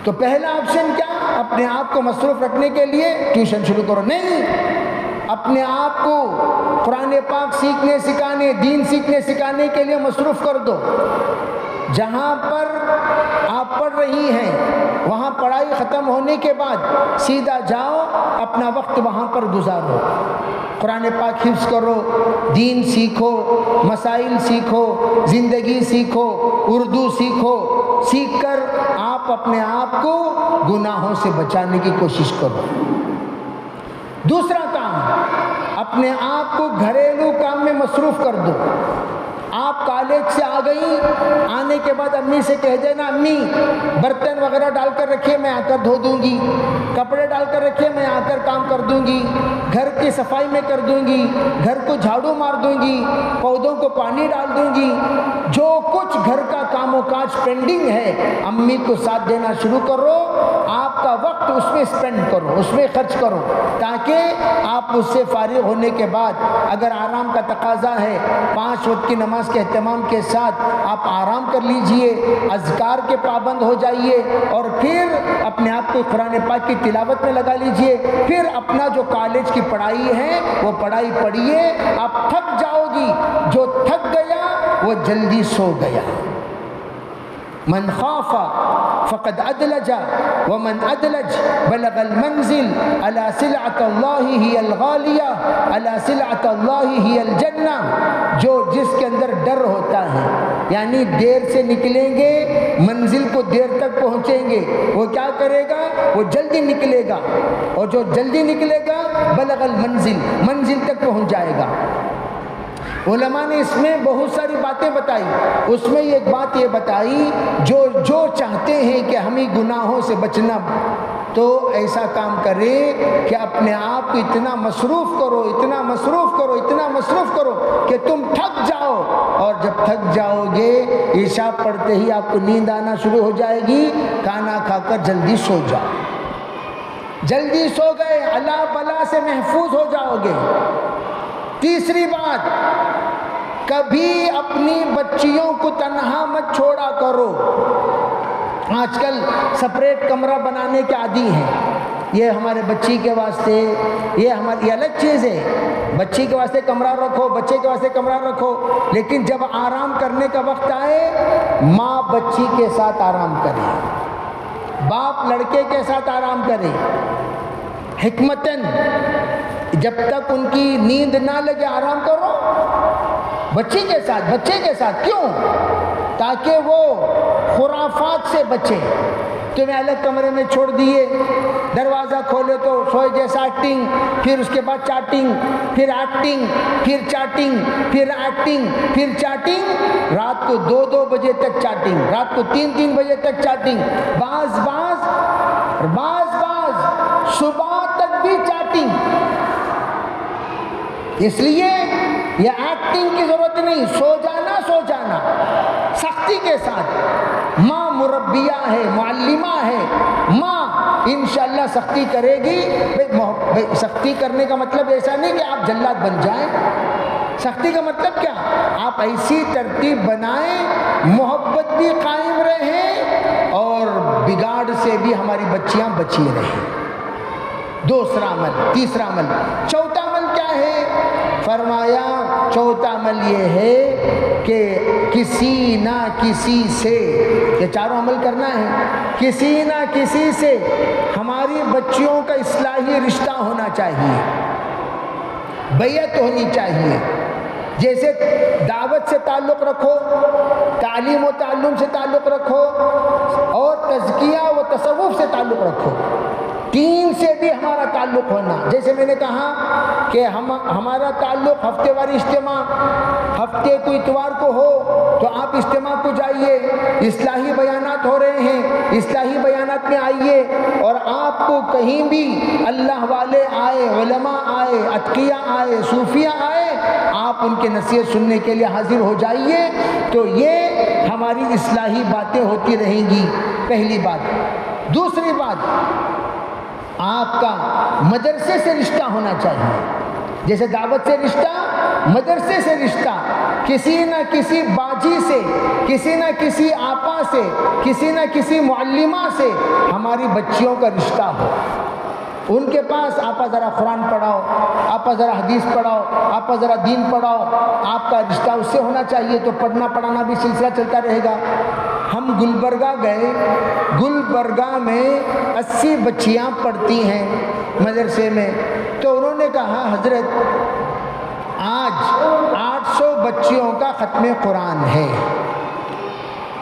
تو پہلا آپشن کیا؟ اپنے آپ کو مصروف رکھنے کے لیے ٹیوشن شروع کرو، نہیں، اپنے آپ کو قرآن پاک سیکھنے سکھانے، دین سیکھنے سکھانے کے لیے مصروف کر دو۔ جہاں پر آپ پڑھ رہی ہیں وہاں پڑھائی ختم ہونے کے بعد سیدھا جاؤ، اپنا وقت وہاں پر گزارو، قرآن پاک حفظ کرو، دین سیکھو، مسائل سیکھو، زندگی سیکھو، اردو سیکھو، سیکھ کر آپ اپنے آپ کو گناہوں سے بچانے کی کوشش کرو۔ دوسرا کام، اپنے آپ کو گھریلو کام میں مصروف کر دو۔ آپ کالج سے آ گئی، آنے کے بعد امی سے کہہ دینا امی برتن وغیرہ ڈال کر رکھیے میں آ کر دھو دوں گی، کپڑے ڈال کر رکھیے میں آ کر کام کر دوں گی، گھر کی صفائی میں کر دوں گی، گھر کو جھاڑو مار دوں گی، پودوں کو پانی ڈال دوں گی۔ جو کچھ گھر کا کام و کاج پینڈنگ ہے امی کو ساتھ دینا شروع کرو، آپ کا وقت اس میں اسپینڈ کرو، اس میں خرچ کرو، تاکہ آپ اس سے فارغ ہونے کے بعد اگر آرام کا تقاضا ہے 5 وقت کی نماز کے اہتمام کے ساتھ آپ آرام کر لیجئے، اذکار کے پابند ہو جائیے، اور پھر اپنے آپ کو قرآن پاک کی تلاوت میں لگا لیجئے۔ پھر اپنا جو کالج کی پڑھائی ہے وہ پڑھائی پڑھیے، آپ تھک جاؤ گی، جو تھک گیا وہ جلدی سو گیا۔ من خاف فقد ادلج ومن ادلج بلغ المنزل الا سلعۃ اللہ ہی الغالیہ الا سلعۃ اللہ ہی الجنہ۔ جو جس کے اندر ڈر ہوتا ہے، یعنی دیر سے نکلیں گے منزل کو دیر تک پہنچیں گے، وہ کیا کرے گا؟ وہ جلدی نکلے گا، اور جو جلدی نکلے گا بلغ المنزل، منزل تک پہنچ جائے گا۔ علماء نے اس میں بہت ساری باتیں بتائی، اس میں ایک بات یہ بتائی جو چاہتے ہیں کہ ہمیں گناہوں سے بچنا، تو ایسا کام کرے کہ اپنے آپ کو اتنا مصروف کرو، اتنا مصروف کرو، اتنا مصروف کرو کہ تم تھک جاؤ، اور جب تھک جاؤ گے عشاء پڑھتے ہی آپ کو نیند آنا شروع ہو جائے گی، کھانا کھا کر جلدی سو جاؤ۔ جلدی سو گئے اللہ بلا سے محفوظ ہو جاؤ گے۔ تیسری بات، کبھی اپنی بچیوں کو تنہا مت چھوڑا کرو۔ آج کل سپریٹ کمرہ بنانے کے عادی ہیں، یہ ہمارے بچی کے واسطے، یہ ہماری الگ چیز ہے، بچی کے واسطے کمرہ رکھو، بچے کے واسطے کمرہ رکھو، لیکن جب آرام کرنے کا وقت آئے ماں بچی کے ساتھ آرام کرے، باپ لڑکے کے ساتھ آرام کرے، حکمتاً جب تک ان کی نیند نہ لگے آرام کرو بچی کے ساتھ، بچے کے ساتھ۔ کیوں؟ تاکہ وہ خرافات سے بچے۔ تمہیں الگ کمرے میں چھوڑ دیے، دروازہ کھولے تو سوئے جیسا ایکٹنگ، پھر اس کے بعد چاٹنگ، پھر ایکٹنگ، پھر چاٹنگ، پھر ایکٹنگ، پھر چاٹنگ، رات کو 2-2 بجے تک چاٹنگ، رات کو 3-3 بجے تک چاٹنگ، بعض صبح تک بھی چاٹنگ۔ اس لیے یہ ایکٹنگ کی ضرورت نہیں، سو جانا سختی کے ساتھ۔ ماں مربیہ ہے، معلمہ ہے، ماں انشاءاللہ سختی کرے گی۔ سختی کرنے کا مطلب ایسا نہیں کہ آپ جلاد بن جائیں، سختی کا مطلب کیا؟ آپ ایسی ترتیب بنائیں محبت بھی قائم رہے اور بگاڑ سے بھی ہماری بچیاں بچی رہیں۔ دوسرا عمل، تیسرا عمل، چوتھا عمل کیا ہے؟ فرمایا چوتھا عمل یہ ہے کہ کسی نہ کسی سے، یہ چاروں عمل کرنا ہے، کسی نہ کسی سے ہماری بچیوں کا اصلاحی رشتہ ہونا چاہیے، بیعت ہونی چاہیے۔ جیسے دعوت سے تعلق رکھو، تعلیم و تعلم سے تعلق رکھو، اور تزکیہ و تصوف سے تعلق رکھو، تین سے بھی ہمارا تعلق ہونا۔ جیسے میں نے کہا کہ ہمارا تعلق ہفتے واری اجتماع، ہفتے کو اتوار کو ہو تو آپ اجتماع کو جائیے، اصلاحی بیانات ہو رہے ہیں، اصلاحی بیانات میں آئیے، اور آپ کو کہیں بھی اللہ والے آئے، علماء آئے، اتقیاء آئے، صوفیاء آئے، آپ ان کے نصیحت سننے کے لیے حاضر ہو جائیے، تو یہ ہماری اصلاحی باتیں ہوتی رہیں گی، پہلی بات۔ دوسری بات، آپ کا مدرسے سے رشتہ ہونا چاہیے، جیسے دعوت سے رشتہ، مدرسے سے رشتہ، کسی نہ کسی باجی سے، کسی نہ کسی آپا سے، کسی نہ کسی معلمہ سے ہماری بچیوں کا رشتہ ہو۔ ان کے پاس آپا ذرا قرآن پڑھاؤ، آپا ذرا حدیث پڑھاؤ، آپا ذرا دین پڑھاؤ، آپ کا رشتہ اس سے ہونا چاہیے، تو پڑھنا پڑھانا بھی سلسلہ چلتا رہے گا۔ ہم گلبرگہ گئے، گلبرگہ میں 80 بچیاں پڑھتی ہیں مدرسے میں، تو انہوں نے کہا حضرت آج 800 بچیوں کا ختم قرآن ہے۔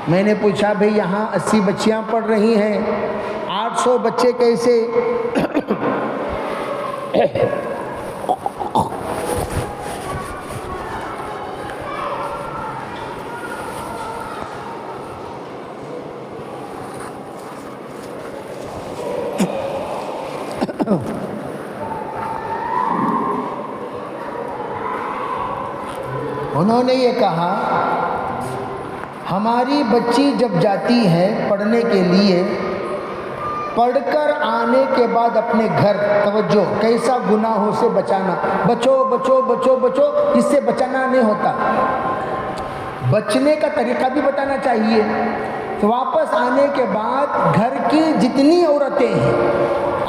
میں نے پوچھا بھئی یہاں 80 بچیاں پڑھ رہی ہیں، 800 بچے کیسے؟ انہوں نے یہ کہا ہماری بچی جب جاتی ہے پڑھنے کے لیے، پڑھ کر آنے کے بعد اپنے گھر، توجہ، کیسا گناہوں سے بچانا، بچو بچو بچو بچو، اس سے بچانا نہیں ہوتا، بچنے کا طریقہ بھی بتانا چاہیے۔ تو واپس آنے کے بعد گھر کی جتنی عورتیں ہیں،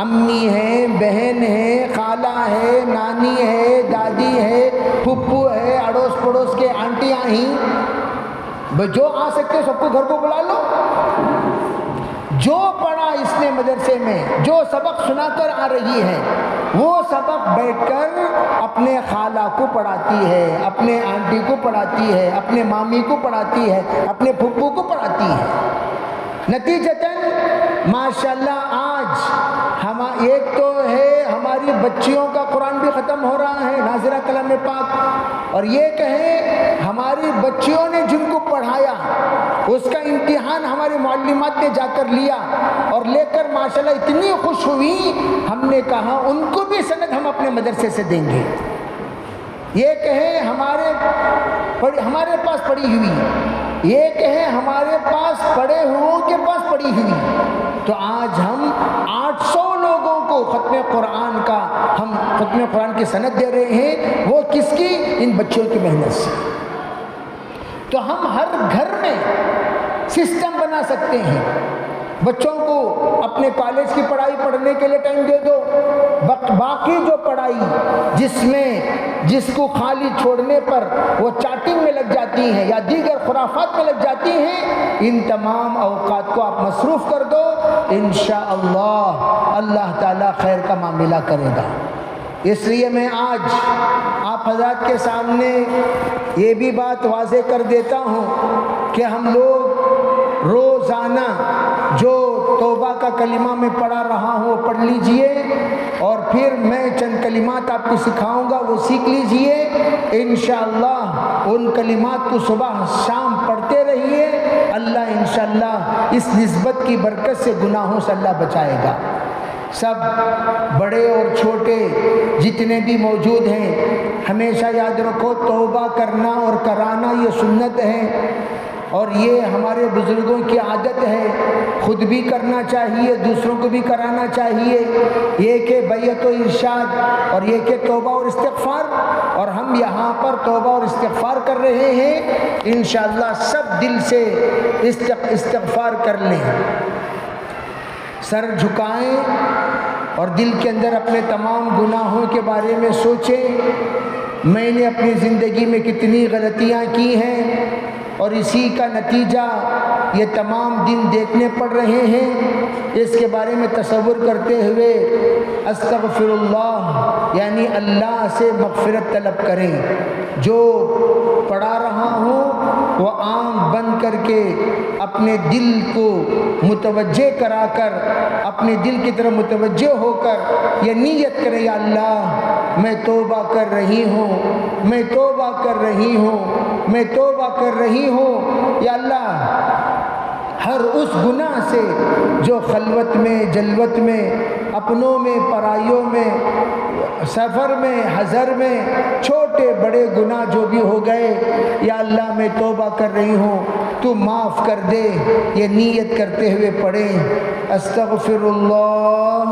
امی ہیں، بہن ہے، خالہ ہے، نانی ہے، دادی ہے، پھپھو ہے، اڑوس پڑوس کے آنٹیاں ہیں، جو آ سکتے سب کو گھر کو بلا لو۔ جو پڑھا اس نے مدرسے میں، جو سبق سنا کر آ رہی ہے، وہ سبق بیٹھ کر اپنے خالہ کو پڑھاتی ہے، اپنے آنٹی کو پڑھاتی ہے، اپنے مامی کو پڑھاتی ہے، اپنے پھپھو کو پڑھاتی ہے۔ نتیجتاً ماشاءاللہ آج ایک تو ہے ہماری بچیوں کا قرآن بھی ختم ہو رہا ہے، ناظرہ کلام پاک، اور یہ کہیں ہماری بچیوں نے جن کو پڑھایا اس کا امتحان ہماری معلمات نے جا کر لیا، اور لے کر ماشاءاللہ اتنی خوش ہوئی، ہم نے کہا ان کو بھی سند ہم اپنے مدرسے سے دیں گے۔ یہ کہیں ہمارے پاس پڑھی ہوئی، یہ کہیں ہمارے پاس پڑھے ہوئوں کے پاس پڑھی ہوئی، تو آج ہم 800 لوگوں کو ختم قرآن کی سند دے رہے ہیں، وہ کس کی؟ ان بچوں کی محنت سے۔ تو ہم ہر گھر میں سسٹم بنا سکتے ہیں، بچوں کو اپنے کالج کی پڑھائی پڑھنے کے لیے ٹائم دے دو، باقی جو پڑھائی جس کو خالی چھوڑنے پر وہ چاٹنگ میں لگ جاتی ہیں یا دیگر خرافات میں لگ جاتی ہیں، ان تمام اوقات کو آپ مصروف کر دو، انشاءاللہ اللہ تعالیٰ خیر کا معاملہ کرے گا۔ اس لیے میں آج آپ حضرات کے سامنے یہ بھی بات واضح کر دیتا ہوں کہ ہم لوگ روزانہ جو توبہ کا کلمہ میں پڑھا رہا ہوں پڑھ لیجئے، اور پھر میں چند کلمات آپ کو سکھاؤں گا، وہ سیکھ لیجئے۔ انشاءاللہ ان کلمات کو صبح شام پڑھتے رہیے، اللہ انشاءاللہ اس نسبت کی برکت سے گناہوں سے اللہ بچائے گا۔ سب بڑے اور چھوٹے جتنے بھی موجود ہیں، ہمیشہ یاد رکھو توبہ کرنا اور کرانا یہ سنت ہے، اور یہ ہمارے بزرگوں کی عادت ہے، خود بھی کرنا چاہیے، دوسروں کو بھی کرانا چاہیے، یہ کہ بیعت و ارشاد اور یہ کہ توبہ اور استغفار، اور ہم یہاں پر توبہ اور استغفار کر رہے ہیں۔ انشاءاللہ سب دل سے استغفار کر لیں، سر جھکائیں اور دل کے اندر اپنے تمام گناہوں کے بارے میں سوچیں، میں نے اپنی زندگی میں کتنی غلطیاں کی ہیں اور اسی کا نتیجہ یہ تمام دن دیکھنے پڑ رہے ہیں۔ اس کے بارے میں تصور کرتے ہوئے استغفر اللہ یعنی اللہ سے مغفرت طلب کریں۔ جو پڑھا رہا ہوں وہ آنکھ بند کر کے اپنے دل کو متوجہ کرا کر، اپنے دل کی طرف متوجہ ہو کر یہ نیت کریں، یا اللہ میں توبہ کر رہی ہوں، میں توبہ کر رہی ہوں، میں توبہ کر رہی ہوں، یا اللہ ہر اس گناہ سے جو خلوت میں، جلوت میں، اپنوں میں، پرائیوں میں، سفر میں، حضر میں، چھوٹے بڑے گناہ جو بھی ہو گئے، یا اللہ میں توبہ کر رہی ہوں، تو معاف کر دے۔ یہ نیت کرتے ہوئے پڑھیں، استغفر اللہ،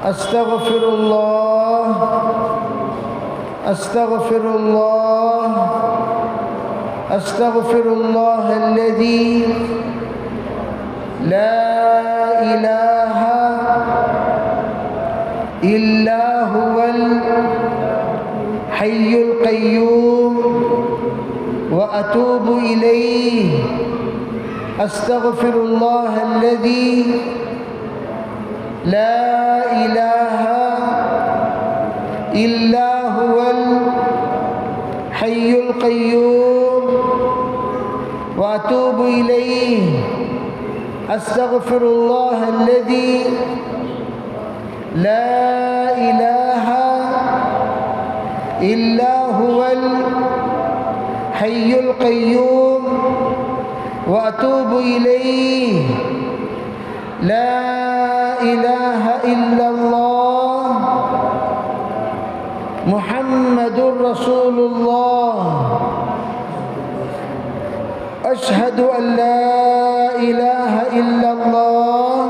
استغفر اللہ، استغفر اللہ، استغفر اللہ الذی لا الہ الا هو الحی القیوم واتوب الیہ، استغفر اللہ الذی لا الہ الا هو الحی القیوم واتوب الیہ، استغفر اللہ الذی لا الہ الا هو الحی القیوم واتوب الیہ، لا الہ الا اللہ محمد رسول اللہ، اشہد ان لا الہ الا اللہ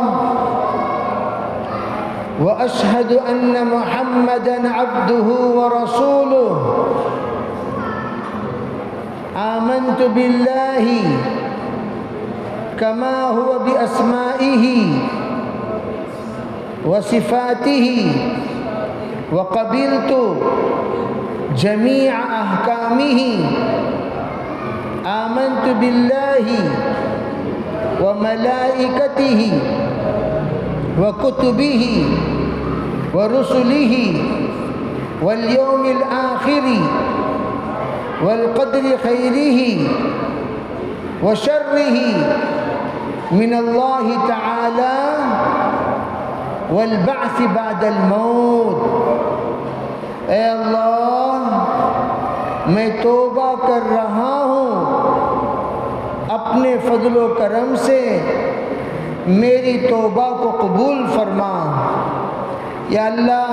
واشہد ان محمدا عبدہ ورسولہ، آمنت باللہ کما هو باسمائہ وصفاتہ وقبلت جمیع احکامہ، آمنت باللہ وملائکتہ وکتبہ ورسلہ والیوم الآخر والقدر خیرہ وشرہ من اللہ تعالی والبعث بعد الموت۔ اے اللہ میں توبہ کر رہا ہوں، اپنے فضل و کرم سے میری توبہ کو قبول فرما۔ یا اللہ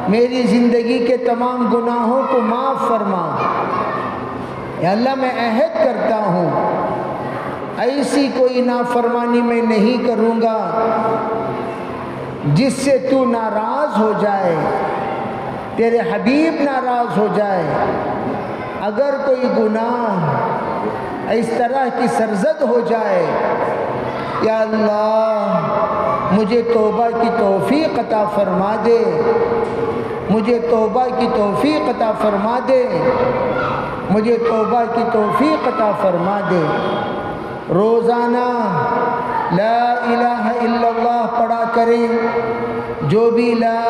میری زندگی کے تمام گناہوں کو معاف فرما۔ یا اللہ میں عہد کرتا ہوں ایسی کوئی نافرمانی میں نہیں کروں گا جس سے تو ناراض ہو جائے، تیرے حبیب ناراض ہو جائے۔ اگر کوئی گناہ اس طرح کی سرزد ہو جائے، یا اللہ مجھے توبہ کی توفیق عطا فرما دے، مجھے توبہ کی توفیق عطا فرما دے، مجھے توبہ کی توفیق عطا فرما دے۔ روزانہ لا الہ الا اللہ پڑھا کریں، جو بھی لا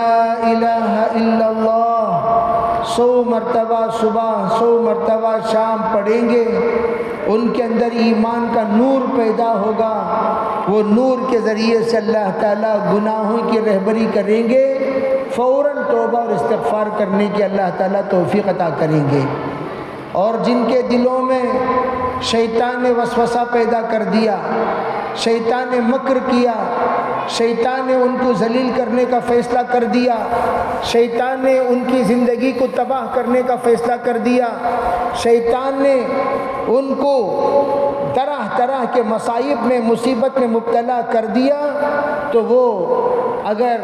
الہ الا اللہ 100 مرتبہ صبح 100 مرتبہ شام پڑھیں گے، ان کے اندر ایمان کا نور پیدا ہوگا، وہ نور کے ذریعے سے اللہ تعالیٰ گناہوں کی رہبری کریں گے، فوراً توبہ اور استغفار کرنے کی اللہ تعالیٰ توفیق عطا کریں گے۔ اور جن کے دلوں میں شیطان نے وسوسہ پیدا کر دیا شیطان نے مکر کیا، شیطان نے ان کو ذلیل کرنے کا فیصلہ کر دیا، شیطان نے ان کی زندگی کو تباہ کرنے کا فیصلہ کر دیا، شیطان نے ان کو طرح طرح کے مصائب میں، مصیبت میں مبتلا کر دیا، تو وہ اگر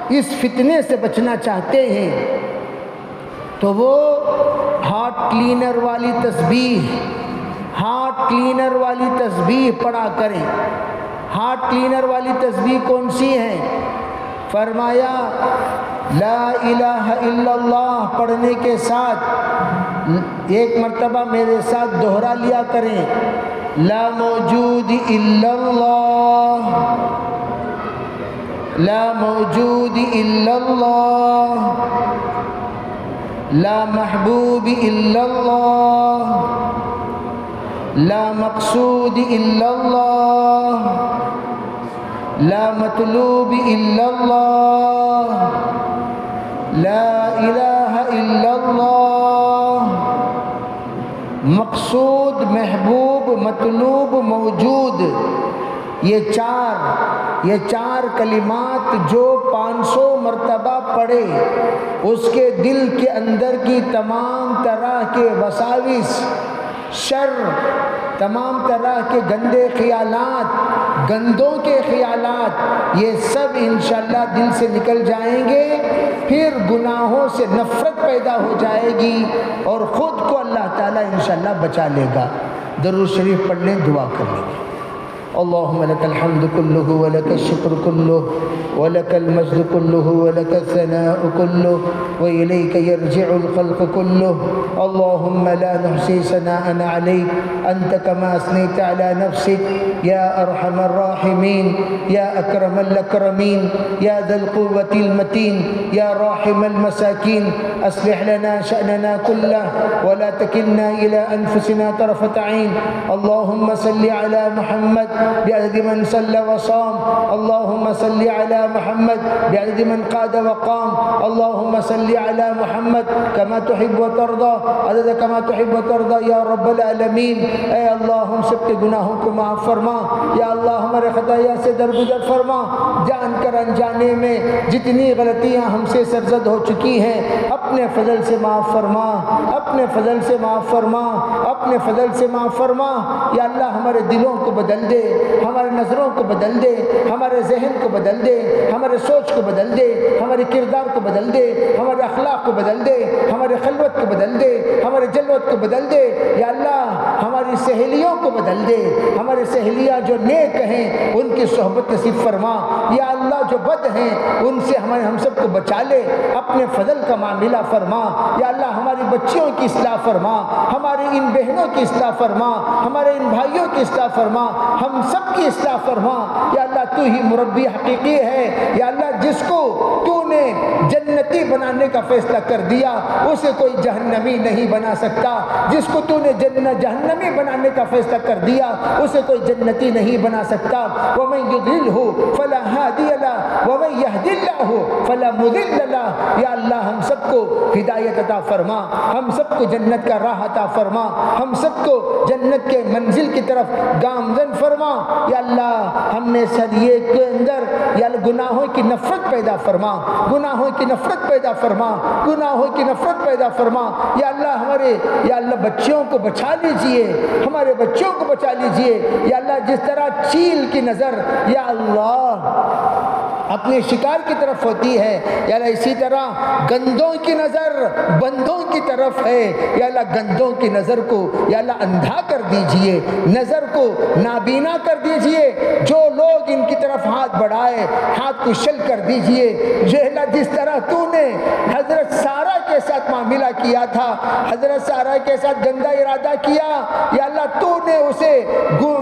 اس فتنے سے بچنا چاہتے ہیں تو وہ ہارٹ کلینر والی تسبیح، ہارٹ کلینر والی تسبیح پڑھا کریں۔ ہارٹ کلینر والی تسبیح کون سی ہے؟ فرمایا لا الہ الا اللہ پڑھنے کے ساتھ ایک مرتبہ میرے ساتھ دوہرا لیا کریں، لا موجود الا اللہ، لا موجود الا اللہ، لا محبوب الا اللہ، لا مقصود الا اللہ، لا مطلوب الا اللہ، لا الہ الا اللہ۔ مقصود، محبوب، مطلوب، موجود، یہ چار کلمات جو 500 مرتبہ پڑھے، اس کے دل کے اندر کی تمام طرح کے وساوس، شر، تمام طرح کے گندے خیالات، گندوں کے خیالات، یہ سب انشاءاللہ دل سے نکل جائیں گے، پھر گناہوں سے نفرت پیدا ہو جائے گی اور خود کو اللہ تعالیٰ انشاءاللہ بچا لے گا۔ درود شریف پڑھ لیں، دعا کر لیں گے۔ اللهم لك الحمد كله ولك الشكر كله ولك المجد كله ولك الثناء كله وإليك يرجع الخلق كله اللهم لا نحصي ثناء عليك أنت كما أثنيت على نفسك يا أرحم الراحمين يا أكرم الأكرمين يا ذا القوة المتين يا راحم المساكين أصلح لنا شأننا كله ولا تكلنا إلى أنفسنا طرفة عين اللهم صل على محمد بعدد من صلى وصام اللهم صل على محمد بعدد من قاد وقام اللهم صل على محمد كما تحب وترضى عدد كما تحب وترضى یا رب العالمین۔ اے اللہ ہم سب کے گناہوں کو معاف فرما، یا اللہ ہمارے خطایا سے درگزر فرما، جان کر انجانے میں جتنی غلطیاں ہم سے سرزد ہو چکی ہیں اپنے فضل سے معاف فرما، اپنے فضل سے معاف فرما، اپنے فضل سے معاف فرما۔ یا اللہ ہمارے دلوں کو بدل دے، ہمارے نظروں کو بدل دے، ہمارے ذہن کو بدل دے، ہمارے سوچ کو بدل دے، ہمارے کردار کو بدل دے، ہمارے اخلاق کو بدل دے، ہمارے خلوت کو بدل دے، ہمارے جلوت کو بدل دے۔ یا اللہ ہماری سہیلیوں کو بدل دے، ہماری سہیلیاں جو نیک ہیں ان کی صحبت نصیب فرما۔ یا اللہ جو بد ہیں ان سے ہم سب کو بچا لے، اپنے فضل کا معاملہ فرما۔ یا اللہ ہماری بچیوں کی اصلاح فرما، ہماری ان بہنوں کی اصلاح فرما، ہمارے ان بھائیوں کی اصلاح فرما، ہم سب کی اصلاح فرما۔ یا اللہ تو ہی مربی حقیقی ہے، یا اللہ جس کو تو نے جنتی بنانے کا فیصلہ کر دیا اسے کوئی جہنمی نہیں بنا سکتا، جس کو تو نے جہنمی بنانے کا فیصلہ کر دیا اسے کوئی جنتی نہیں بنا سکتا۔ وَمَن يُضْلِلْهُ فَلَا هَادِيَ لَهُ وَمَن يَهْدِ اللَّهُ فَلَا مُضِلَّ لَهُ۔ یا اللہ ہم سب کو ہدایت عطا فرما، ہم سب کو جنت کا راہ عطا فرما، ہم سب کو جنت کے منزل کی طرف گامزن فرما۔ یا اللہ ہم میں سریے کے اندر یا اللہ گناہوں کی نفرت پیدا فرما، گناہوں کی نفرت پیدا فرما، گناہوں کی نفرت پیدا فرما۔ یا اللہ ہمارے یا اللہ بچوں کو بچا لیجئے، ہمارے بچوں کو بچا لیجئے۔ یا اللہ جس طرح چیل کی نظر یا اللہ اپنے شکار کی طرف ہوتی ہے، یا اللہ اسی طرح گندوں کی نظر بندوں کی طرف ہے۔ یا اللہ گندوں کی نظر کو یا اللہ اندھا کر دیجئے، نظر کو نابینا کر دیجئے۔ جو لوگ ان کی طرف ہاتھ بڑھائے ہاتھ کو شل کر دیجئے۔ جو اللہ جس طرح تو نے حضرت سارہ کے ساتھ معاملہ کیا تھا، حضرت سارہ کے ساتھ گندا ارادہ کیا، یا اللہ تو نے اسے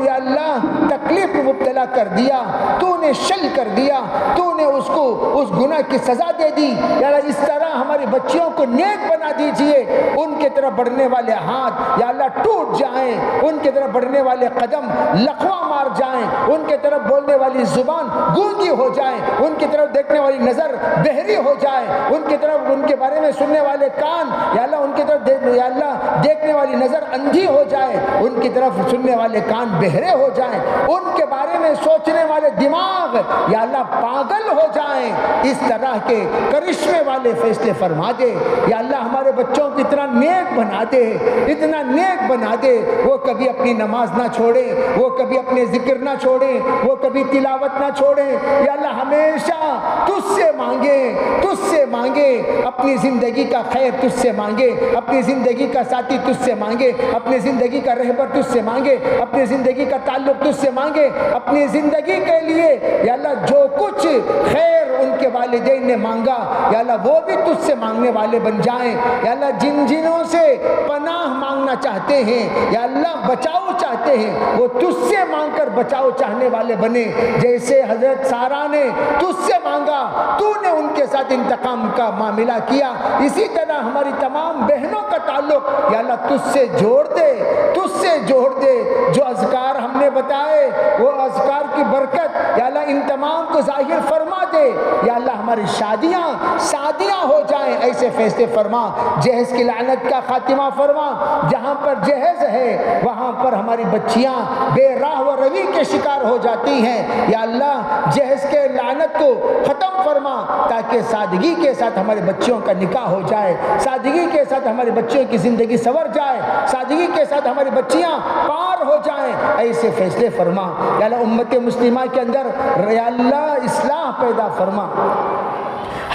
یا اللہ تکلیف میں مبتلا کر دیا، تو نے شل کر دیا، تو نے اس کو اس گناہ کی سزا دے دی۔ یا اللہ اس طرح ہماری بچیوں کو نیک بنا دیجئے، ان کے طرف بڑھنے والے ہاتھ یا اللہ ٹوٹ جائیں، ان کے طرف بڑھنے والے قدم لقوہ مار جائیں، ان کے طرف بولنے والی زبان گونگی ہو جائیں، ان کی طرف دیکھنے والی نظر بہری ہو جائے، ان کی طرف ان کے بارے میں کے سننے والے کان یا اللہ ان کی طرف یا اللہ دیکھنے والی نظر اندھی ہو جائے، ان کی طرف سننے والے کان بہرے ہو جائیں، ان کے بارے میں سوچنے والے دماغ یا اللہ پاگل ہو جائیں۔ اس طرح کے کرشمے والے فیصلے فرما دے یا اللہ، ہمارے بچوں کو اتنا نیک بنا دے، اتنا نیک بنا دے، وہ کبھی اپنی نماز نہ چھوڑے، وہ کبھی اپنے ذکر نہ چھوڑیں، وہ کبھی تلاوت نہ چھوڑیں یا اللہ، ہمیشہ تجھ سے مانگے، تجھ سے مانگے، اپنی زندگی کا خیر تجھ سے مانگے، اپنی زندگی کا ساتھی تجھ سے مانگے، اپنی زندگی کا رہبر تجھ سے مانگے، اپنی زندگی کا تعلق تجھ سے مانگے، اپنی زندگی کے لیے یا اللہ جو کچھ خیر ان کے والدین نے مانگا یا اللہ وہ بھی تجھ سے مانگنے والے بن جائیں یا اللہ۔ جن جنوں سے پناہ مانگنا چاہتے ہیں یا اللہ، بچاؤ چاہتے ہیں، وہ تجھ سے مانگ کر بچاؤ چاہنے والے بنے، جیسے حضرت سارہ نے تجھ سے مانگا، تو نے ان کے ساتھ انتقام کا معاملہ کیا، اسی طرح ہماری تمام بہنوں کا تعلق یا اللہ تجھ سے جوڑ دے، تجھ سے جوڑ دے۔ جو اذکار ہم نے بتائے وہ اذکار کی برکت یا اللہ ان تمام کو ظاہر فرما دے یا اللہ، ہماری شادیاں ہو جائیں، ایسے فیصلے فرما۔ جہیز کی لعنت کا خاتمہ فرما، جہاں پر جہیز ہے وہاں پر ہماری بچیاں بے راہ و روی کے شکار ہو جاتی ہیں یا اللہ، جہیز کے لعنت کو ختم فرما تاکہ سادگی کے ساتھ ہمارے بچوں کا نکاح ہو جائے، سادگی کے ساتھ ہمارے بچوں کی زندگی سنور جائے، سادگی کے ساتھ ہماری بچیاں پار ہو جائیں، ایسے فیصلے فرما یا اللہ۔ امت مسلمہ کے اندر یا اللہ اصلاح پیدا فرما،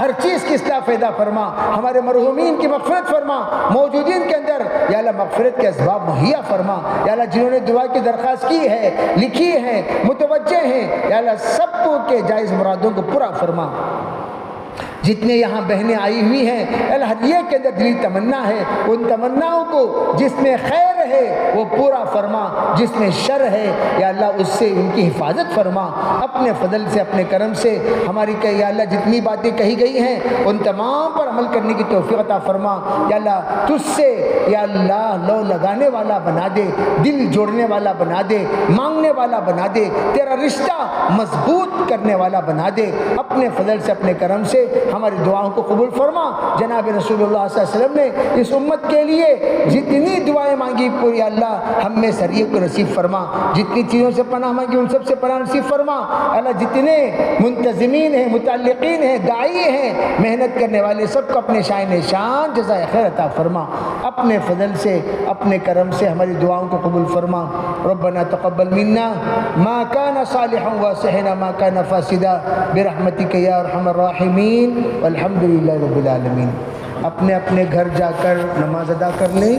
ہر چیز کی اصلاح پیدا فرما، ہمارے مرحومین کی مغفرت فرما، موجودین کے اندر یا اللہ مغفرت کے اسباب مہیا فرما یا اللہ۔ جنہوں نے دعا کی درخواست کی ہے، لکھی ہے، متوجہ ہیں یا اللہ، سب کو کے جائز مرادوں کو پورا فرما۔ جتنے یہاں بہنیں آئی ہوئی ہیں اللہ، ہر ایک کے اندر دلی تمنا ہے، ان تمناؤں کو جس میں خیر ہے وہ پورا فرما، جس میں شر ہے یا اللہ اس سے ان کی حفاظت فرما۔ اپنے فضل سے، اپنے کرم سے ہماری یا اللہ جتنی باتیں کہی گئی ہیں ان تمام پر عمل کرنے کی توفیق عطا فرما یا اللہ۔ تجھ سے یا اللہ لو لگانے والا بنا دے، دل جوڑنے والا بنا دے، مانگنے والا بنا دے، تیرا رشتہ مضبوط کرنے والا بنا دے۔ اپنے فضل سے، اپنے کرم سے ہماری دعاؤں کو قبول فرما۔ جناب رسول اللہ صلی اللہ علیہ وسلم نے اس امت کے لیے جتنی دعائیں مانگی پوری اللہ ہم میں سریع کو نصیب فرما، جتنی چیزوں سے پناہ مانگی ان سب سے پناہ نصیب فرما اللہ۔ جتنے منتظمین ہیں، متعلقین ہیں، داعی ہیں، محنت کرنے والے سب کو اپنے شائن شان جزائے خیر عطا فرما۔ اپنے فضل سے، اپنے کرم سے ہماری دعاؤں کو قبول فرما۔ ربنا تقبل منا ما كان صالحا واسحنا ما كان فاسدا برحمتك یا ارحم الراحمین والحمد للہ رب العالمین۔ اپنے اپنے گھر جا کر نماز ادا کر لیں،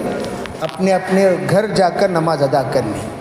اپنے اپنے گھر جا کر نماز ادا کر لیں۔